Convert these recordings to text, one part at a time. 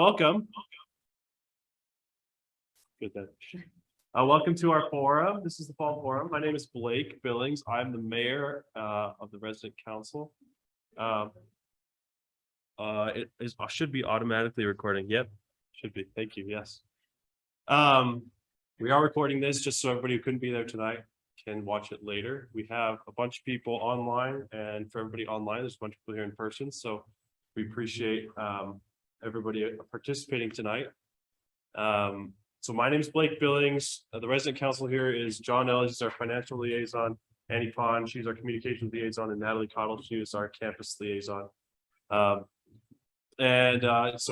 welcome. Good then. Welcome to our forum. This is the fall forum. My name is Blake Billings. I'm the mayor of the resident council. It should be automatically recording. Yep, should be. Thank you. Yes. We are recording this just so everybody who couldn't be there tonight can watch it later. We have a bunch of people online, and for everybody online, there's a bunch of people here in person. So we appreciate everybody participating tonight. So my name is Blake Billings. The resident council here is John Ellis, he's our financial liaison, Annie Pond, she's our communications liaison, and Natalie Cottle, she is our campus liaison. So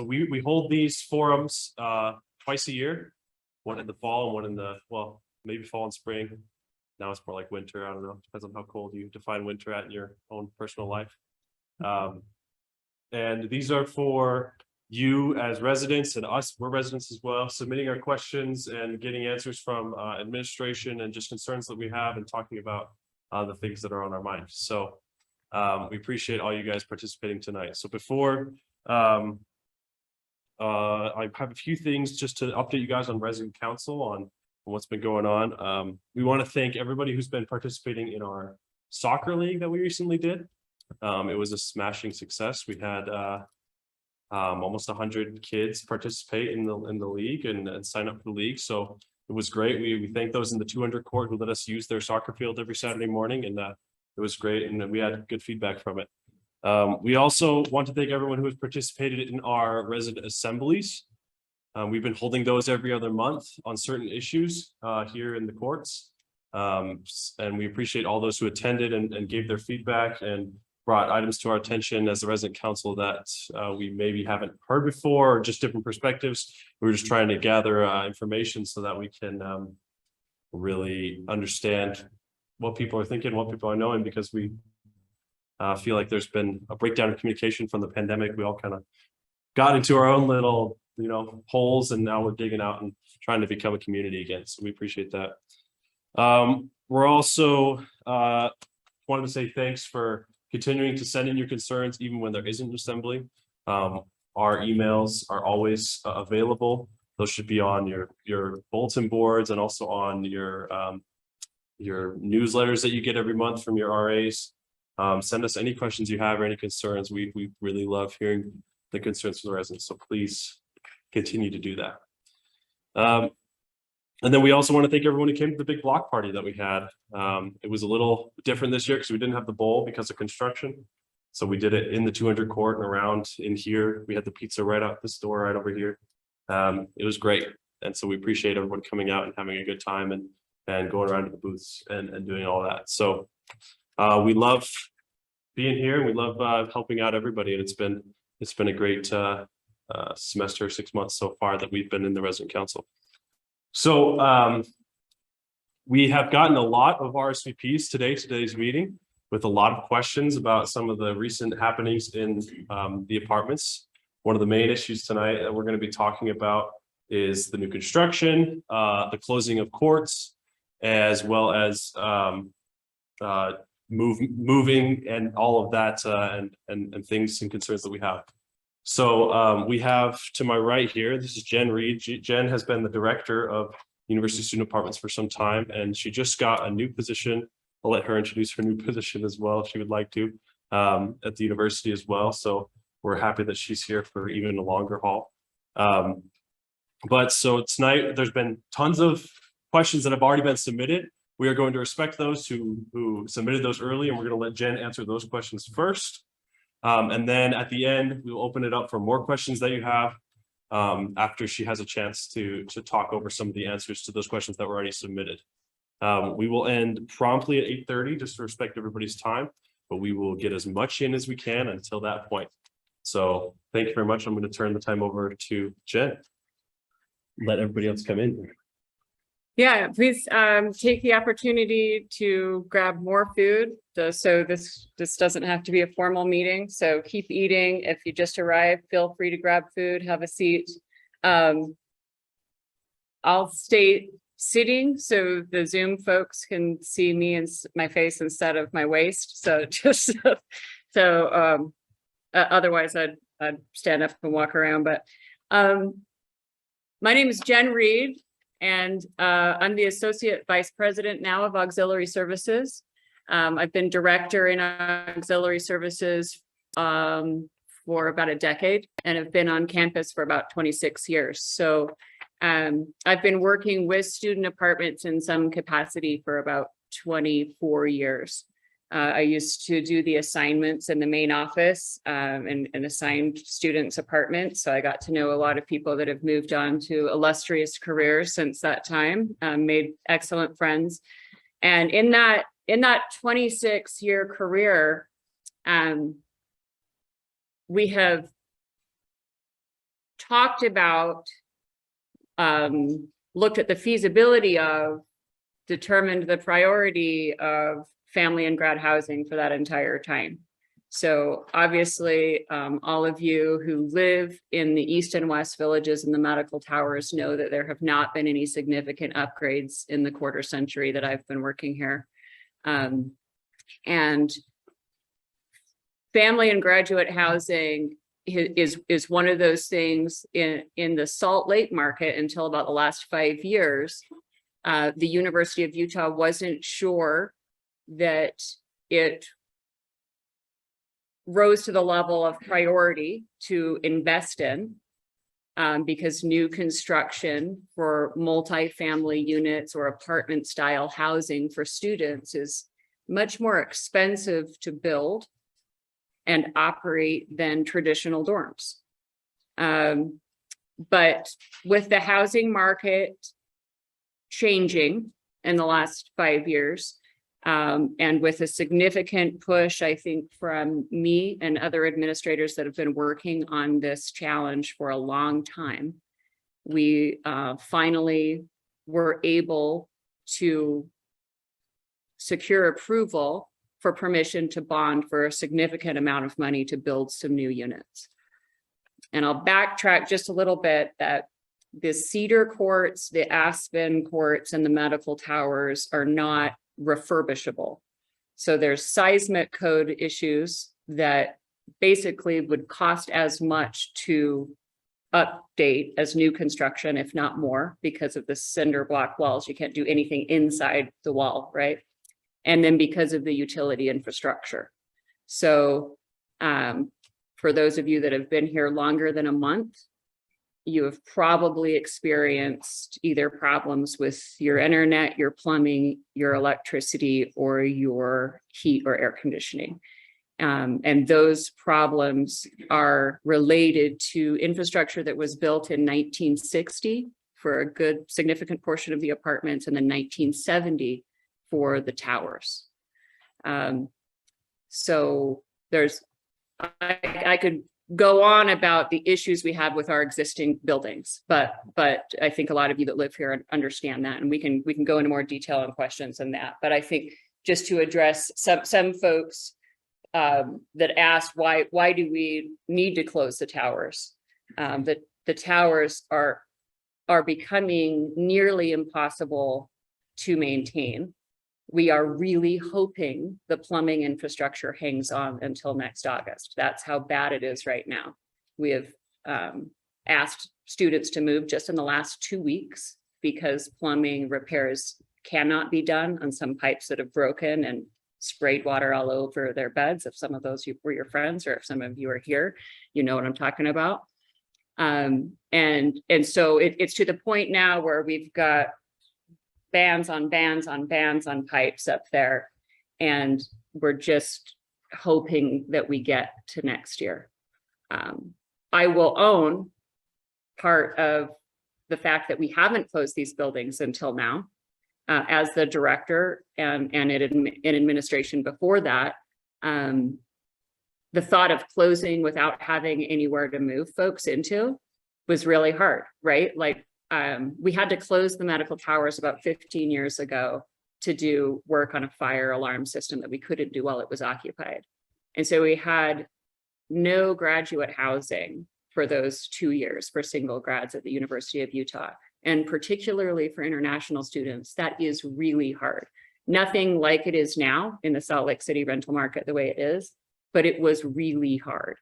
we hold these forums twice a year, one in the fall and one in the, well, maybe fall and spring. Now it's more like winter. I don't know. Depends on how cold you define winter at in your own personal life. And these are for you as residents and us, we're residents as well, submitting our questions and getting answers from administration and just concerns that we have and talking about the things that are on our minds. So we appreciate all you guys participating tonight. So before I have a few things just to update you guys on resident council on what's been going on. We want to thank everybody who's been participating in our soccer league that we recently did. It was a smashing success. We had almost 100 kids participate in the league and sign up for the league. So it was great. We thank those in the 200 court who let us use their soccer field every Saturday morning, and it was great, and we had good feedback from it. We also want to thank everyone who has participated in our resident assemblies. We've been holding those every other month on certain issues here in the courts. And we appreciate all those who attended and gave their feedback and brought items to our attention as the resident council that we maybe haven't heard before, or just different perspectives. We're just trying to gather information so that we can really understand what people are thinking, what people are knowing, because we feel like there's been a breakdown of communication from the pandemic. We all kind of got into our own little holes, and now we're digging out and trying to become a community again. So we appreciate that. We're also wanted to say thanks for continuing to send in your concerns even when there isn't an assembly. Our emails are always available. Those should be on your bulletin boards and also on your newsletters that you get every month from your RAs. Send us any questions you have or any concerns. We really love hearing the concerns from the residents, so please continue to do that. And then we also want to thank everyone who came to the big block party that we had. It was a little different this year because we didn't have the bowl because of construction. So we did it in the 200 court and around in here. We had the pizza right out this door, right over here. It was great. And so we appreciate everyone coming out and having a good time and going around to the booths and doing all that. So we love being here. We love helping out everybody. And it's been a great semester, 6 months so far that we've been in the resident council. So we have gotten a lot of RSVPs today's meeting with a lot of questions about some of the recent happenings in the apartments. One of the main issues tonight that we're going to be talking about is the new construction, the closing of courts, as well as moving and all of that and things and concerns that we have. So we have to my right here, this is Jen Reed. Jen has been the director of University Student Apartments for some time, and she just got a new position. I'll let her introduce her new position as well if she would like to at the university as well. So we're happy that she's here for even a longer haul. But so tonight there's been tons of questions that have already been submitted. We are going to respect those who submitted those early, and we're going to let Jen answer those questions first. And then at the end, we'll open it up for more questions that you have after she has a chance to talk over some of the answers to those questions that were already submitted. We will end promptly at 8:30 just to respect everybody's time, but we will get as much in as we can until that point. So thank you very much. I'm going to turn the time over to Jen. Let everybody else come in. Yeah, please take the opportunity to grab more food. So this doesn't have to be a formal meeting. So keep eating. If you just arrived, feel free to grab food, have a seat. I'll stay sitting so the Zoom folks can see me and my face instead of my waist. So just otherwise I'd stand up and walk around. But My name is Jen Reed, and I'm the Associate Vice President now of Auxiliary Services. I've been Director in Auxiliary Services for about a decade and have been on campus for about 26 years. So I've been working with student apartments in some capacity for about 24 years. I used to do the assignments in the main office and assigned students apartments. So I got to know a lot of people that have moved on to illustrious careers since that time, made excellent friends. And in that 26-year career, we have talked about, looked at the feasibility of, determined the priority of family and grad housing for that entire time. So obviously, all of you who live in the East and West villages and the medical towers know that there have not been any significant upgrades in the quarter century that I've been working here. And family and graduate housing is one of those things in the Salt Lake market until about the last 5 years. The University of Utah wasn't sure that it rose to the level of priority to invest in because new construction for multifamily units or apartment style housing for students is much more expensive to build and operate than traditional dorms. But with the housing market changing in the last 5 years, and with a significant push, I think, from me and other administrators that have been working on this challenge for a long time, we finally were able to secure approval for permission to bond for a significant amount of money to build some new units. And I'll backtrack just a little bit that the Cedar courts, the Aspen courts, and the medical towers are not refurbishable. So there's seismic code issues that basically would cost as much to update as new construction, if not more, because of the cinder block walls. You can't do anything inside the wall, right? And then because of the utility infrastructure. So for those of you that have been here longer than a month, you have probably experienced either problems with your internet, your plumbing, your electricity, or your heat or air conditioning. And those problems are related to infrastructure that was built in 1960 for a good significant portion of the apartments, and then 1970 for the towers. So there's, I could go on about the issues we have with our existing buildings, but I think a lot of you that live here understand that, and we can go into more detail on questions on that. But I think just to address some folks that asked why do we need to close the towers? The towers are becoming nearly impossible to maintain. We are really hoping the plumbing infrastructure hangs on until next August. That's how bad it is right now. We have asked students to move just in the last 2 weeks because plumbing repairs cannot be done on some pipes that have broken and sprayed water all over their beds. If some of those were your friends, or if some of you are here, you know what I'm talking about. And so it's to the point now where we've got bands on bands on bands on pipes up there, and we're just hoping that we get to next year. I will own part of the fact that we haven't closed these buildings until now. As the director and in administration before that, the thought of closing without having anywhere to move folks into was really hard, right? Like we had to close the medical towers about 15 years ago to do work on a fire alarm system that we couldn't do while it was occupied. And so we had no graduate housing for those 2 years for single grads at the University of Utah. And particularly for international students, that is really hard. Nothing like it is now in the Salt Lake City rental market the way it is, but it was really hard.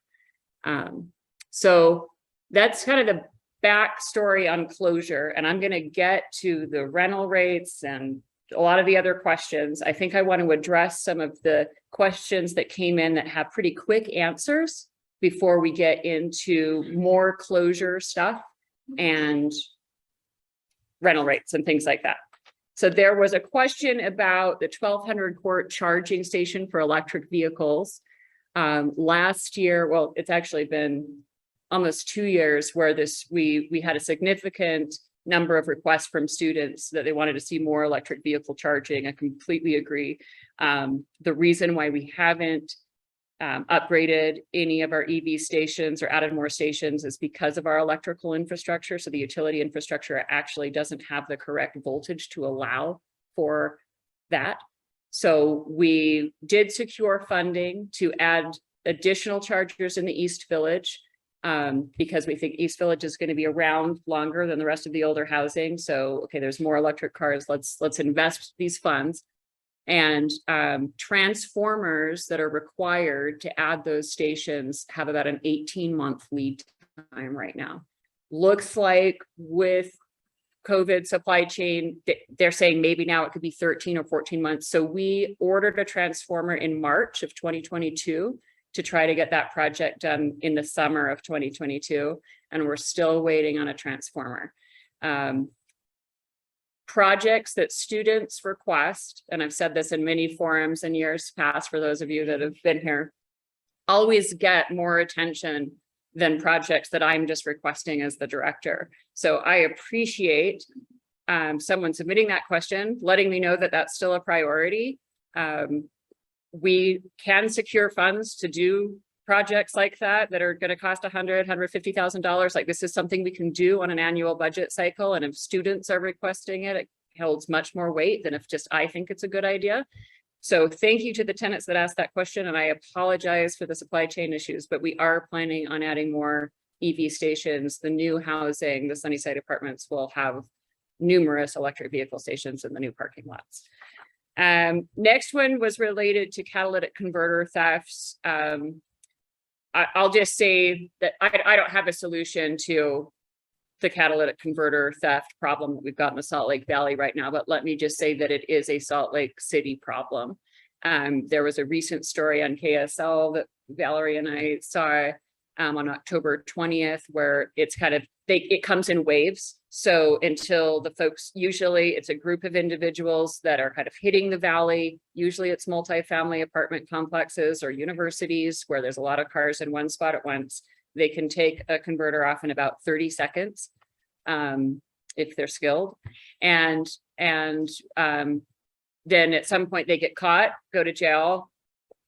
So that's kind of backstory on closure, and I'm going to get to the rental rates and a lot of the other questions. I think I want to address some of the questions that came in that have pretty quick answers before we get into more closure stuff and rental rates and things like that. So there was a question about the 1200 Court charging station for electric vehicles. Last year, well, it's actually been almost 2 years where we had a significant number of requests from students that they wanted to see more electric vehicle charging. I completely agree. The reason why we haven't upgraded any of our EV stations or added more stations is because of our electrical infrastructure. So the utility infrastructure actually doesn't have the correct voltage to allow for that. So we did secure funding to add additional chargers in the East Village, because we think East Village is going to be around longer than the rest of the older housing. So, okay, there's more electric cars. Let's invest these funds. And transformers that are required to add those stations have about an 18-month lead time right now. Looks like with COVID supply chain, they're saying maybe now it could be 13 or 14 months. So we ordered a transformer in March of 2022 to try to get that project done in the summer of 2022. And we're still waiting on a transformer. Projects that students request, and I've said this in many forums in years past for those of you that have been here, always get more attention than projects that I'm just requesting as the director. So I appreciate someone submitting that question, letting me know that that's still a priority. We can secure funds to do projects like that are going to cost $150,000. Like, this is something we can do on an annual budget cycle. And if students are requesting it, it holds much more weight than if just I think it's a good idea. So thank you to the tenants that asked that question. And I apologize for the supply chain issues, but we are planning on adding more EV stations. The new housing, the Sunnyside apartments, will have numerous electric vehicle stations in the new parking lots. Next one was related to catalytic converter thefts. I'll just say that I don't have a solution to the catalytic converter theft problem that we've got in the Salt Lake Valley right now, but let me just say that it is a Salt Lake City problem. There was a recent story on KSL that Valerie and I saw on October 20th, where it's kind of, it comes in waves. So until the folks, usually it's a group of individuals that are kind of hitting the valley. Usually it's multifamily apartment complexes or universities where there's a lot of cars in one spot at once. They can take a converter off in about 30 seconds if they're skilled. And then at some point they get caught, go to jail,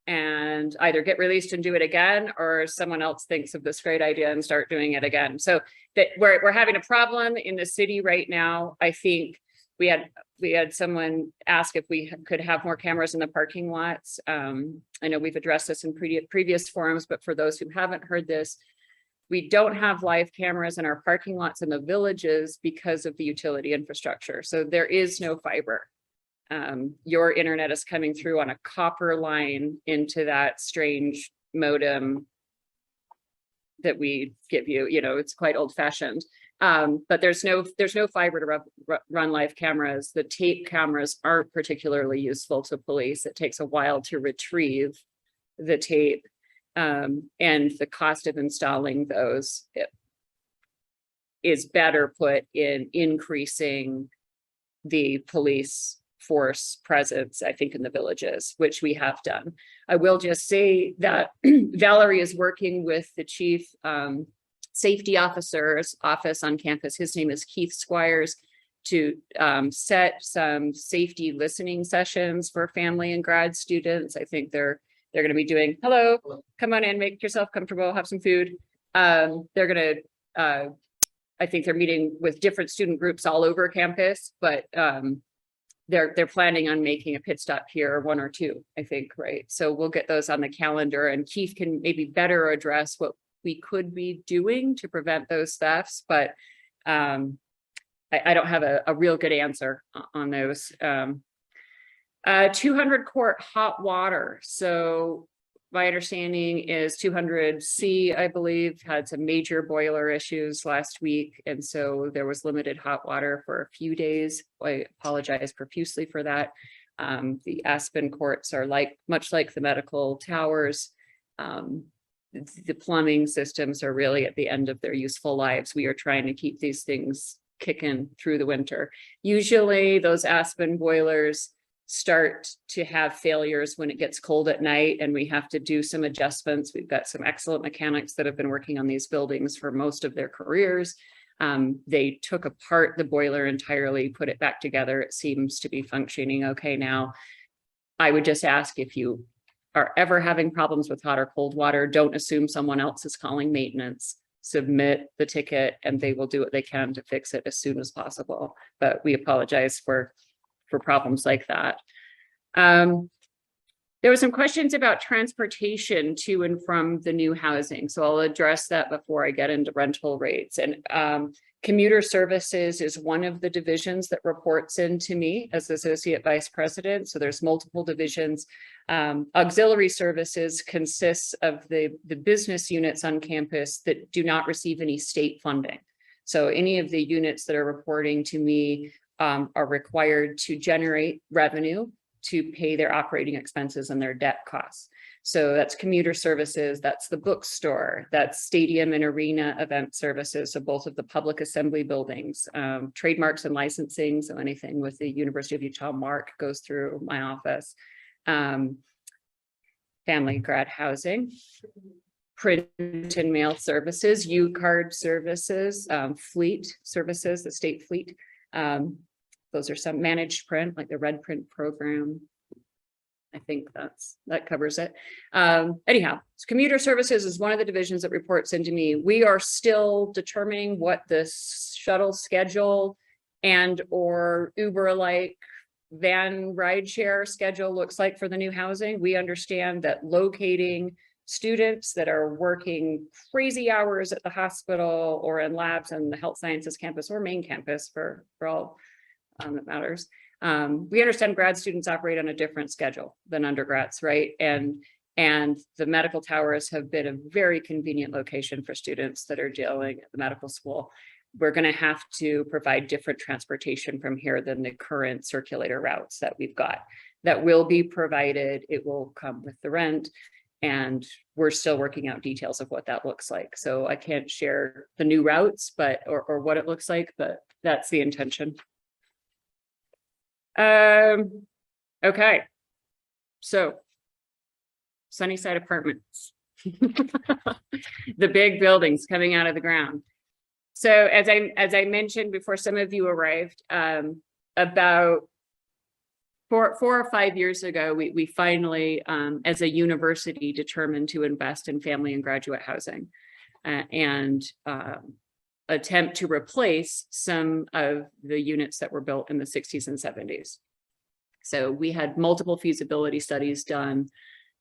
and either get released and do it again, or someone else thinks of this great idea and start doing it again. So that we're having a problem in the city right now. I think we had someone ask if we could have more cameras in the parking lots. I know we've addressed this in previous forums, but for those who haven't heard this, we don't have live cameras in our parking lots in the villages because of the utility infrastructure. So there is no fiber. Your internet is coming through on a copper line into that strange modem that we give you. You know, it's quite old fashioned, but there's no fiber to run live cameras. The tape cameras aren't particularly useful to police. It takes a while to retrieve the tape, and the cost of installing those is better put in increasing the police force presence, I think, in the villages, which we have done. I will just say that Valerie is working with the chief safety officer's office on campus. His name is Keith Squires, to set some safety listening sessions for family and grad students. I think they're going to be doing, hello, come on in, make yourself comfortable, have some food. They're going to, I think they're meeting with different student groups all over campus, but they're planning on making a pit stop here, one or two, I think, right? So we'll get those on the calendar, and Keith can maybe better address what we could be doing to prevent those thefts, but I don't have a real good answer on those. 200 Court hot water. So my understanding is 200C, I believe, had some major boiler issues last week. And so there was limited hot water for a few days. I apologize profusely for that. The Aspen courts are much like the medical towers. The plumbing systems are really at the end of their useful lives. We are trying to keep these things kicking through the winter. Usually those Aspen boilers start to have failures when it gets cold at night, and we have to do some adjustments. We've got some excellent mechanics that have been working on these buildings for most of their careers. They took apart the boiler entirely, put it back together. It seems to be functioning okay now. I would just ask, if you are ever having problems with hot or cold water, don't assume someone else is calling maintenance. Submit the ticket and they will do what they can to fix it as soon as possible. But we apologize for problems like that. There were some questions about transportation to and from the new housing. So I'll address that before I get into rental rates. And commuter services is one of the divisions that reports into me as Associate Vice President. So there's multiple divisions. Auxiliary services consists of the business units on campus that do not receive any state funding. So any of the units that are reporting to me are required to generate revenue to pay their operating expenses and their debt costs. So that's commuter services, that's the bookstore, that's stadium and arena event services. So both of the public assembly buildings, trademarks and licensing. So anything with the University of Utah mark goes through my office. Family grad housing, print and mail services, U-card services, fleet services, the state fleet. Those are some managed print, like the Red Print program. I think that covers it. Anyhow, commuter services is one of the divisions that reports into me. We are still determining what the shuttle schedule and or Uber-like van rideshare schedule looks like for the new housing. We understand that locating students that are working crazy hours at the hospital or in labs on the health sciences campus or main campus for all that matters. We understand grad students operate on a different schedule than undergrads, right? And the medical towers have been a very convenient location for students that are dealing at the medical school. We're going to have to provide different transportation from here than the current circulator routes that we've got. That will be provided. It will come with the rent. And we're still working out details of what that looks like. So I can't share the new routes, but or what it looks like, but that's the intention. Okay. So Sunnyside Apartments, the big buildings coming out of the ground. So as I mentioned before some of you arrived, about 4 or 5 years ago, we finally, as a university, determined to invest in family and graduate housing and attempt to replace some of the units that were built in the 60s and 70s. So we had multiple feasibility studies done.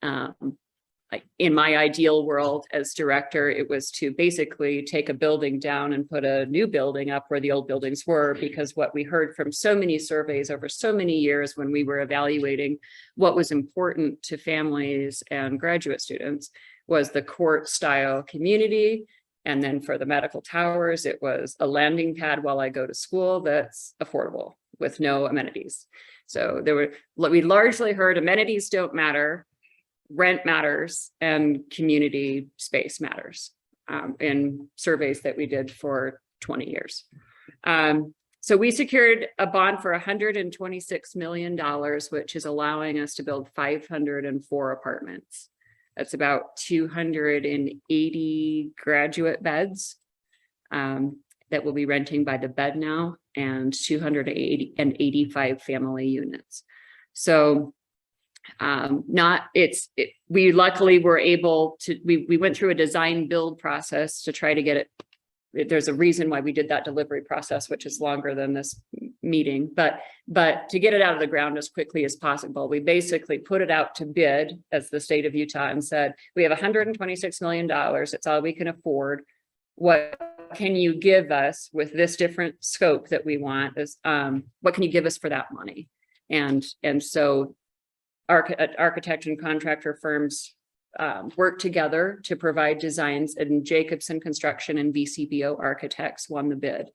Like in my ideal world as director, it was to basically take a building down and put a new building up where the old buildings were, because what we heard from so many surveys over so many years when we were evaluating what was important to families and graduate students was the court style community. And then for the medical towers, it was a landing pad while I go to school that's affordable with no amenities. So we largely heard amenities don't matter, rent matters, and community space matters in surveys that we did for 20 years. So we secured a bond for $126 million, which is allowing us to build 504 apartments. That's about 280 graduate beds that we'll be renting by the bed now, and 285 family units. So we luckily were able to, we went through a design build process to try to get it. There's a reason why we did that delivery process, which is longer than this meeting, but to get it out of the ground as quickly as possible, we basically put it out to bid as the state of Utah and said, we have $126 million. It's all we can afford. What can you give us with this different scope that we want? Is what can you give us for that money? And so architect and contractor firms worked together to provide designs, and Jacobson Construction and VCBO Architects won the bid.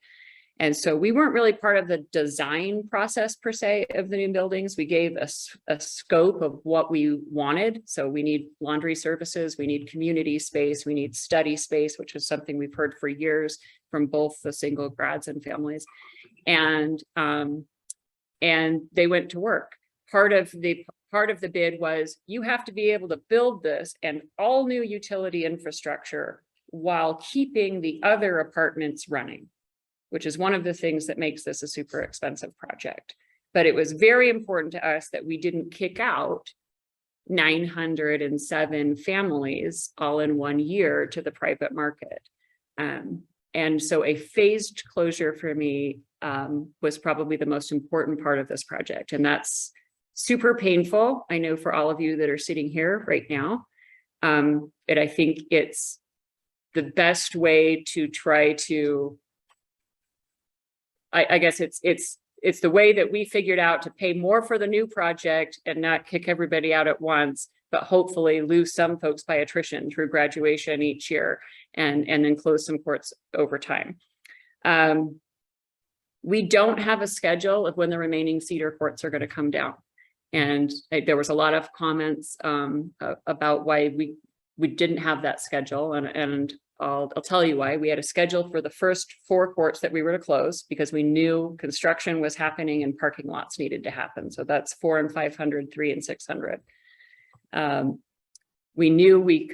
And so we weren't really part of the design process per se of the new buildings. We gave a scope of what we wanted. So we need laundry services, we need community space, we need study space, which is something we've heard for years from both the single grads and families. And they went to work. Part of the bid was you have to be able to build this and all new utility infrastructure while keeping the other apartments running, which is one of the things that makes this a super expensive project. But it was very important to us that we didn't kick out 907 families all in 1 year to the private market. And so a phased closure for me was probably the most important part of this project. And that's super painful, I know, for all of you that are sitting here right now. And I think it's the best way to try to, I guess it's the way that we figured out to pay more for the new project and not kick everybody out at once, but hopefully lose some folks by attrition through graduation each year and then close some courts over time. We don't have a schedule of when the remaining Cedar courts are going to come down. And there was a lot of comments about why we didn't have that schedule. And I'll tell you why. We had a schedule for the first 4 courts that we were to close because we knew construction was happening and parking lots needed to happen. So that's 4 and 500, 3 and 600. We knew we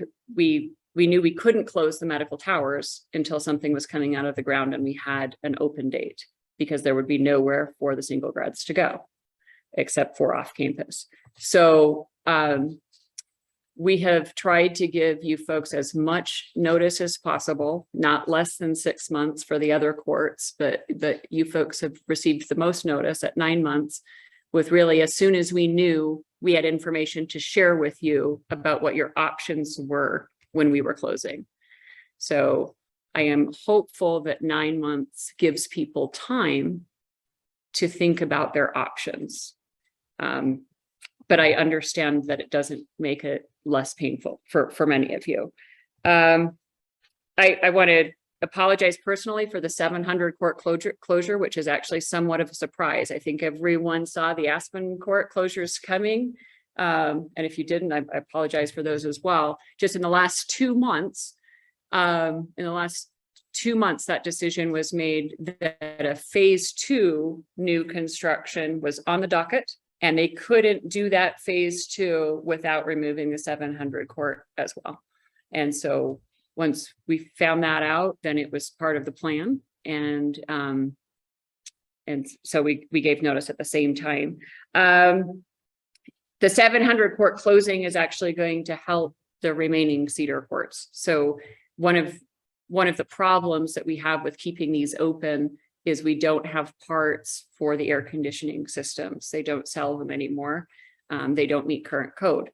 couldn't close the medical towers until something was coming out of the ground and we had an open date because there would be nowhere for the single grads to go except for off campus. So we have tried to give you folks as much notice as possible, not less than 6 months for the other courts, but you folks have received the most notice at 9 months, with really as soon as we knew we had information to share with you about what your options were when we were closing. So I am hopeful that 9 months gives people time to think about their options. But I understand that it doesn't make it less painful for many of you. I want to apologize personally for the 700 court closure, which is actually somewhat of a surprise. I think everyone saw the Aspen court closures coming. And if you didn't, I apologize for those as well. Just in the last 2 months, that decision was made that a phase 2 new construction was on the docket. And they couldn't do that phase 2 without removing the 700 court as well. And so once we found that out, then it was part of the plan. And so we gave notice at the same time. The 700 court closing is actually going to help the remaining Cedar courts. So one of the problems that we have with keeping these open is we don't have parts for the air conditioning systems. They don't sell them anymore. They don't meet current code.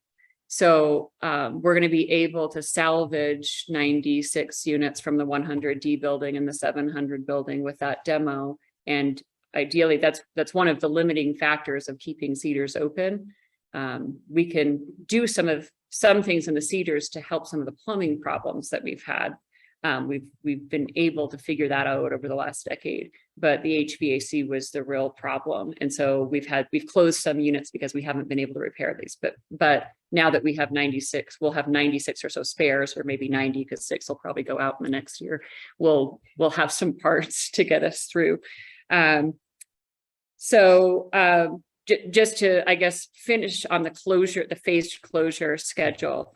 So we're going to be able to salvage 96 units from the 100D building and the 700 building with that demo. And ideally, that's one of the limiting factors of keeping Cedars open. We can do some things in the Cedars to help some of the plumbing problems that we've had. We've been able to figure that out over the last decade, but the HVAC was the real problem. And so we've closed some units because we haven't been able to repair these, but now that we have 96, we'll have 96 or so spares, or maybe 90, because 6 will probably go out in the next year. We'll have some parts to get us through. Just to, I guess, finish on the phased closure schedule.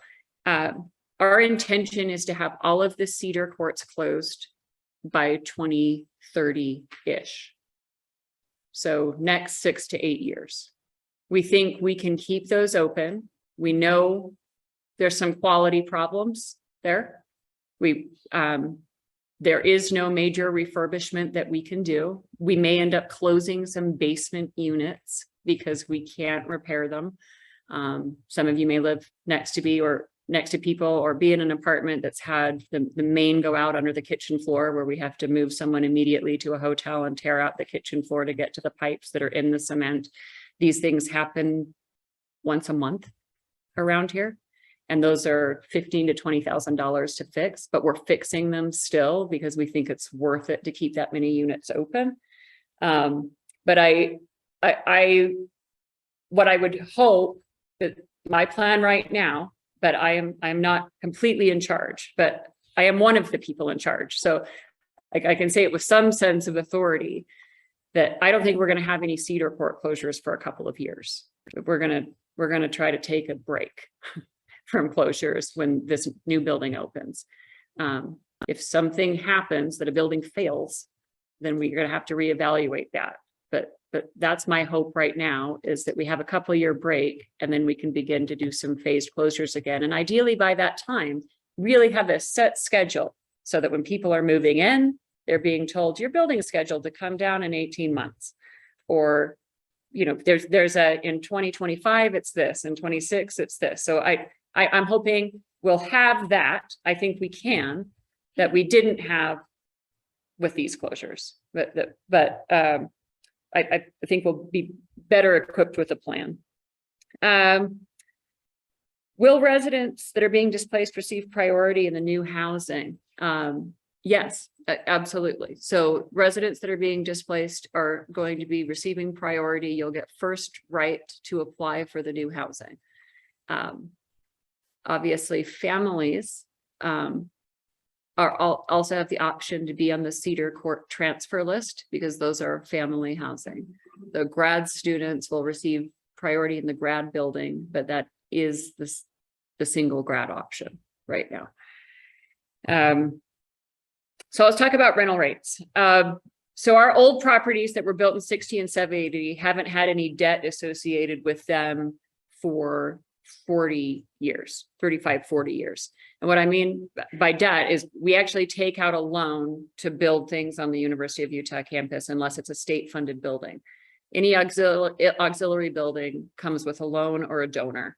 Our intention is to have all of the Cedar courts closed by 2030-ish. So next 6 to 8 years. We think we can keep those open. We know there's some quality problems there. There is no major refurbishment that we can do. We may end up closing some basement units because we can't repair them. Some of you may live next to people or be in an apartment that's had the main go out under the kitchen floor, where we have to move someone immediately to a hotel and tear out the kitchen floor to get to the pipes that are in the cement. These things happen once a month around here. And those are $15,000 to $20,000 to fix, but we're fixing them still because we think it's worth it to keep that many units open. But what I would hope that my plan right now, but I'm not completely in charge, but I am one of the people in charge. So I can say it with some sense of authority that I don't think we're going to have any Cedar Court closures for a couple of years. We're going to try to take a break from closures when this new building opens. If something happens that a building fails, then we're going to have to reevaluate that. But that's my hope right now, is that we have a couple year break and then we can begin to do some phased closures again. And ideally by that time, really have a set schedule so that when people are moving in, they're being told your building is scheduled to come down in 18 months. Or, you know, there's a, in 2025, it's this, in 26, it's this. So I'm hoping we'll have that. I think we can, that we didn't have with these closures, but I think we'll be better equipped with a plan. Will residents that are being displaced receive priority in the new housing? Yes, absolutely. So residents that are being displaced are going to be receiving priority. You'll get first right to apply for the new housing. Obviously, families also have the option to be on the Cedar Court transfer list because those are family housing. The grad students will receive priority in the grad building, but that is the single grad option right now. So let's talk about rental rates. So our old properties that were built in 60 and 70 haven't had any debt associated with them for 40 years, 35, 40 years. And what I mean by debt is we actually take out a loan to build things on the University of Utah campus, unless it's a state funded building. Any auxiliary building comes with a loan or a donor.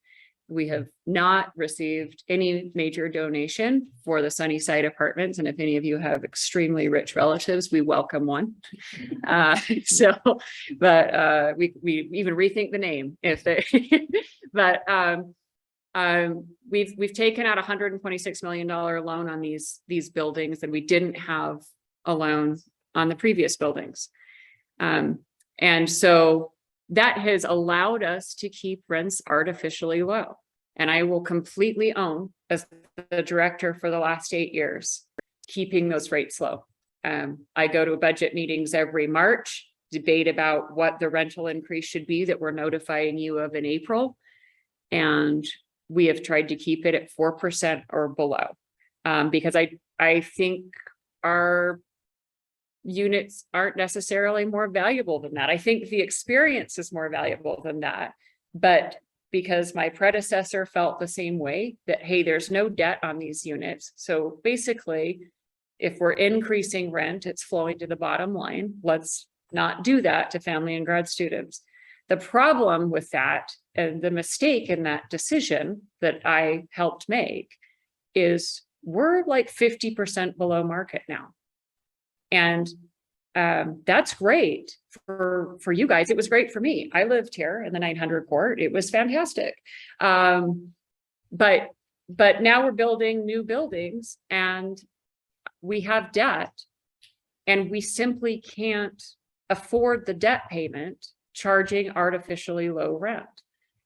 We have not received any major donation for the Sunnyside apartments. And if any of you have extremely rich relatives, we welcome one. We even rethink the name if they, but we've taken out $126 million loan on these buildings, and we didn't have a loan on the previous buildings. And so that has allowed us to keep rents artificially low. And I will completely own, as the director for the last 8 years, keeping those rates low. I go to budget meetings every March, debate about what the rental increase should be that we're notifying you of in April. And we have tried to keep it at 4% or below, because I think our units aren't necessarily more valuable than that. I think the experience is more valuable than that. But because my predecessor felt the same way, that, hey, there's no debt on these units. So basically, if we're increasing rent, it's flowing to the bottom line. Let's not do that to family and grad students. The problem with that, and the mistake in that decision that I helped make, is we're like 50% below market now. And that's great for you guys. It was great for me. I lived here in the 900 court. It was fantastic. But now we're building new buildings and we have debt, and we simply can't afford the debt payment charging artificially low rent.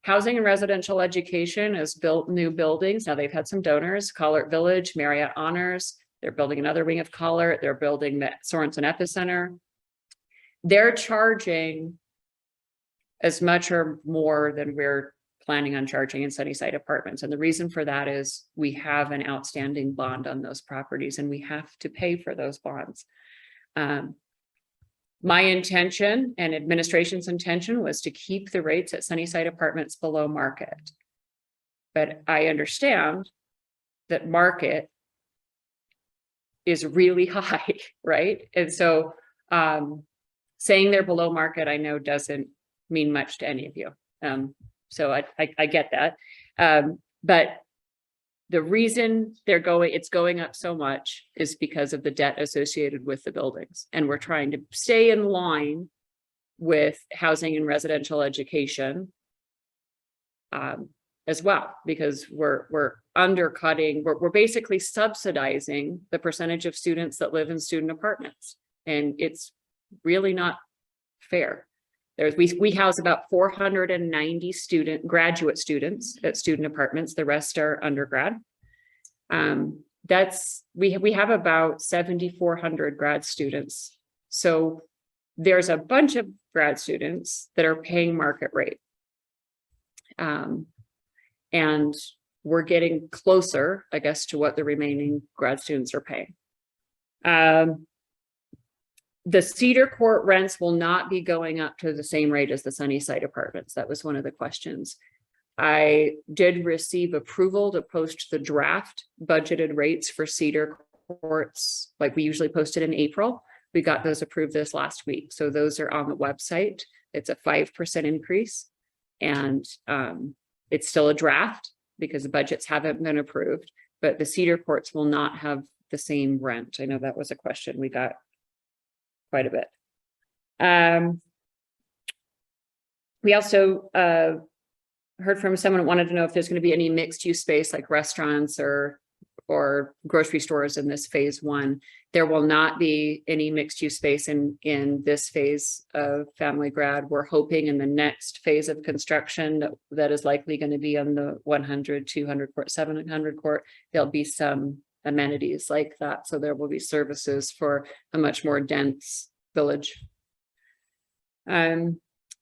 Housing and Residential Education has built new buildings. Now they've had some donors, Collert Village, Marriott Honors. They're building another wing of Collert. They're building the Sorensen Epicenter. They're charging as much or more than we're planning on charging in Sunnyside Apartments. And the reason for that is we have an outstanding bond on those properties and we have to pay for those bonds. My intention and administration's intention was to keep the rates at Sunnyside Apartments below market. But I understand that market is really high, right? And so saying they're below market, I know doesn't mean much to any of you. So I get that. But the reason it's going up so much is because of the debt associated with the buildings. And we're trying to stay in line with Housing and Residential Education as well, because we're undercutting, we're basically subsidizing the percentage of students that live in student apartments. And it's really not fair. We house about 490 graduate students at student apartments. The rest are undergrad. We have about 7,400 grad students. So there's a bunch of grad students that are paying market rate. And we're getting closer, I guess, to what the remaining grad students are paying. The Cedar Court rents will not be going up to the same rate as the Sunnyside apartments. That was one of the questions. I did receive approval to post the draft budgeted rates for Cedar Courts, like we usually post it in April. We got those approved this last week. So those are on the website. It's a 5% increase. And it's still a draft because the budgets haven't been approved, but the Cedar Courts will not have the same rent. I know that was a question we got quite a bit. We also heard from someone who wanted to know if there's going to be any mixed use space like restaurants or grocery stores in this phase one. There will not be any mixed use space in this phase of Family Grad. We're hoping in the next phase of construction that is likely going to be on the 100, 200 court, 700 court. There'll be some amenities like that. So there will be services for a much more dense village. So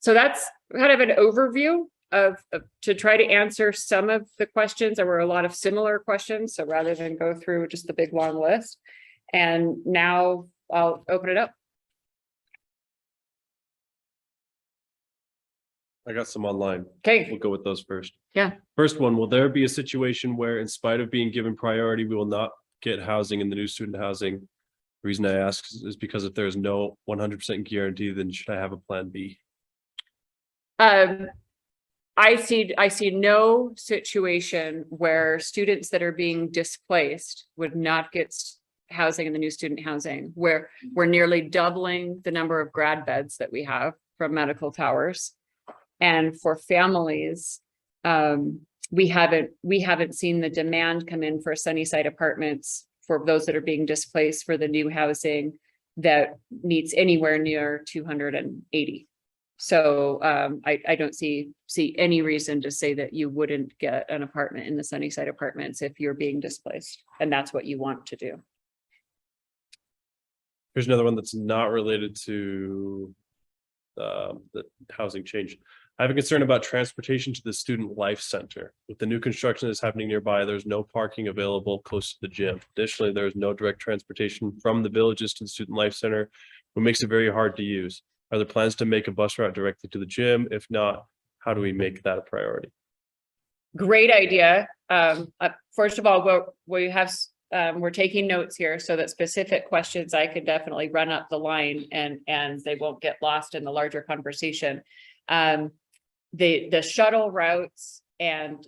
that's kind of an overview to try to answer some of the questions. There were a lot of similar questions. So rather than go through just the big long list, and now I'll open it up. I got some online. Okay. We'll go with those first. Yeah. First one, will there be a situation where in spite of being given priority, we will not get housing in the new student housing? The reason I ask is because if there's no 100% guarantee, then should I have a plan B? I see no situation where students that are being displaced would not get housing in the new student housing, where we're nearly doubling the number of grad beds that we have from Medical Towers. And for families, we haven't seen the demand come in for Sunnyside apartments for those that are being displaced for the new housing that needs anywhere near 280. So I don't see any reason to say that you wouldn't get an apartment in the Sunnyside apartments if you're being displaced and that's what you want to do. Here's another one that's not related to the housing change. I have a concern about transportation to the Student Life Center. With the new construction that's happening nearby, there's no parking available close to the gym. Additionally, there's no direct transportation from the villages to the Student Life Center, which makes it very hard to use. Are there plans to make a bus route directly to the gym? If not, how do we make that a priority? Great idea. First of all, we're taking notes here so that specific questions I could definitely run up the line and they won't get lost in the larger conversation. The shuttle routes and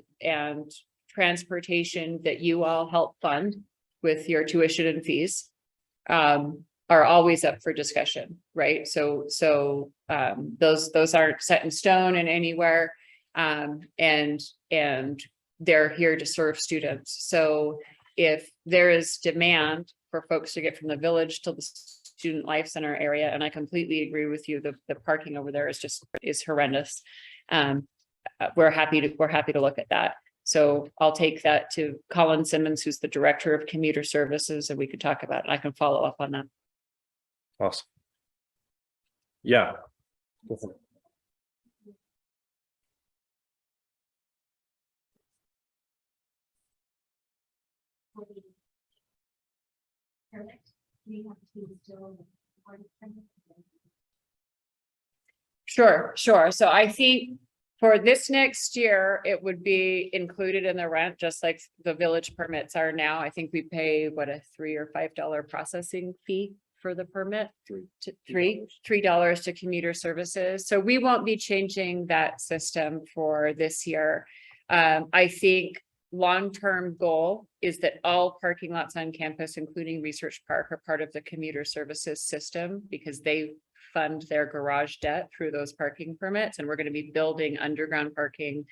transportation that you all help fund with your tuition and fees are always up for discussion, right? So those aren't set in stone in anywhere, and they're here to serve students. So if there is demand for folks to get from the village to the Student Life Center area, and I completely agree with you, the parking over there is horrendous. We're happy to look at that. So I'll take that to Colin Simmons, who's the director of commuter services, and we could talk about it. I can follow up on that. Awesome. Yeah. Sure. So I think for this next year, it would be included in the rent, just like the village permits are now. I think we pay what, a $3 or $5 processing fee for the permit, $3 to commuter services. So we won't be changing that system for this year. I think long-term goal is that all parking lots on campus, including Research Park, are part of the commuter services system because they fund their garage debt through those parking permits. And we're going to be building underground parking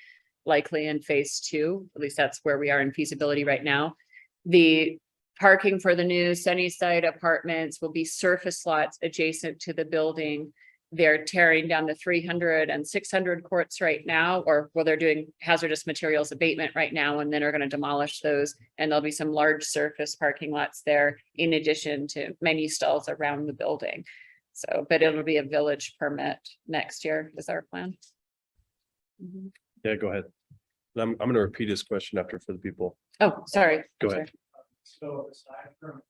likely in phase 2. At least that's where we are in feasibility right now. The parking for the new Sunnyside apartments will be surface lots adjacent to the building. They're tearing down the 300 and 600 courts right now, or well, they're doing hazardous materials abatement right now, and then are going to demolish those. And there'll be some large surface parking lots there, in addition to menu stalls around the building. So, but it'll be a village permit next year is our plan. Yeah, go ahead. I'm going to repeat his question after for the people. Oh, sorry. Go I'm ahead. sorry. So aside from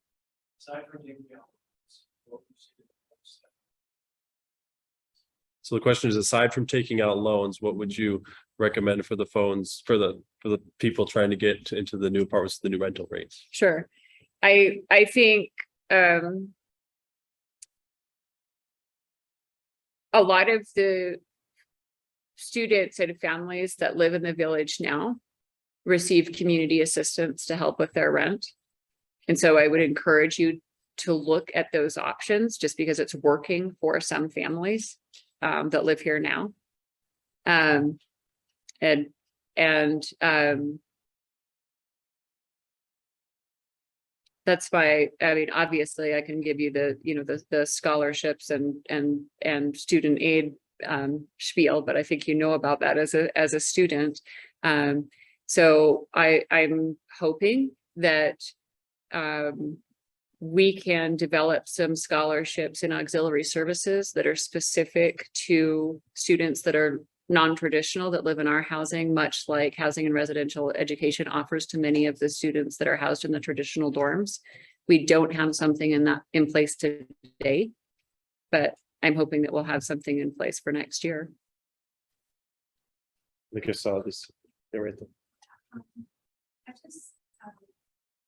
the what you see the So the question is, aside from taking out loans, what would you recommend for the phones for the people trying to get into the new apartments, the new rental rates? Sure. I think a lot of the students and families that live in the village now receive community assistance to help with their rent. And so I would encourage you to look at those options, just because it's working for some families that live here now. That's why, I mean, obviously I can give you the, you know, the scholarships and student aid spiel, but I think you know about that as a student. So I'm hoping that we can develop some scholarships and auxiliary services that are specific to students that are non-traditional, that live in our housing, much like housing and residential education offers to many of the students that are housed in the traditional dorms. We don't have something in place today, but I'm hoping that we'll have something in place for next year. I think I saw this. They're right there. I just,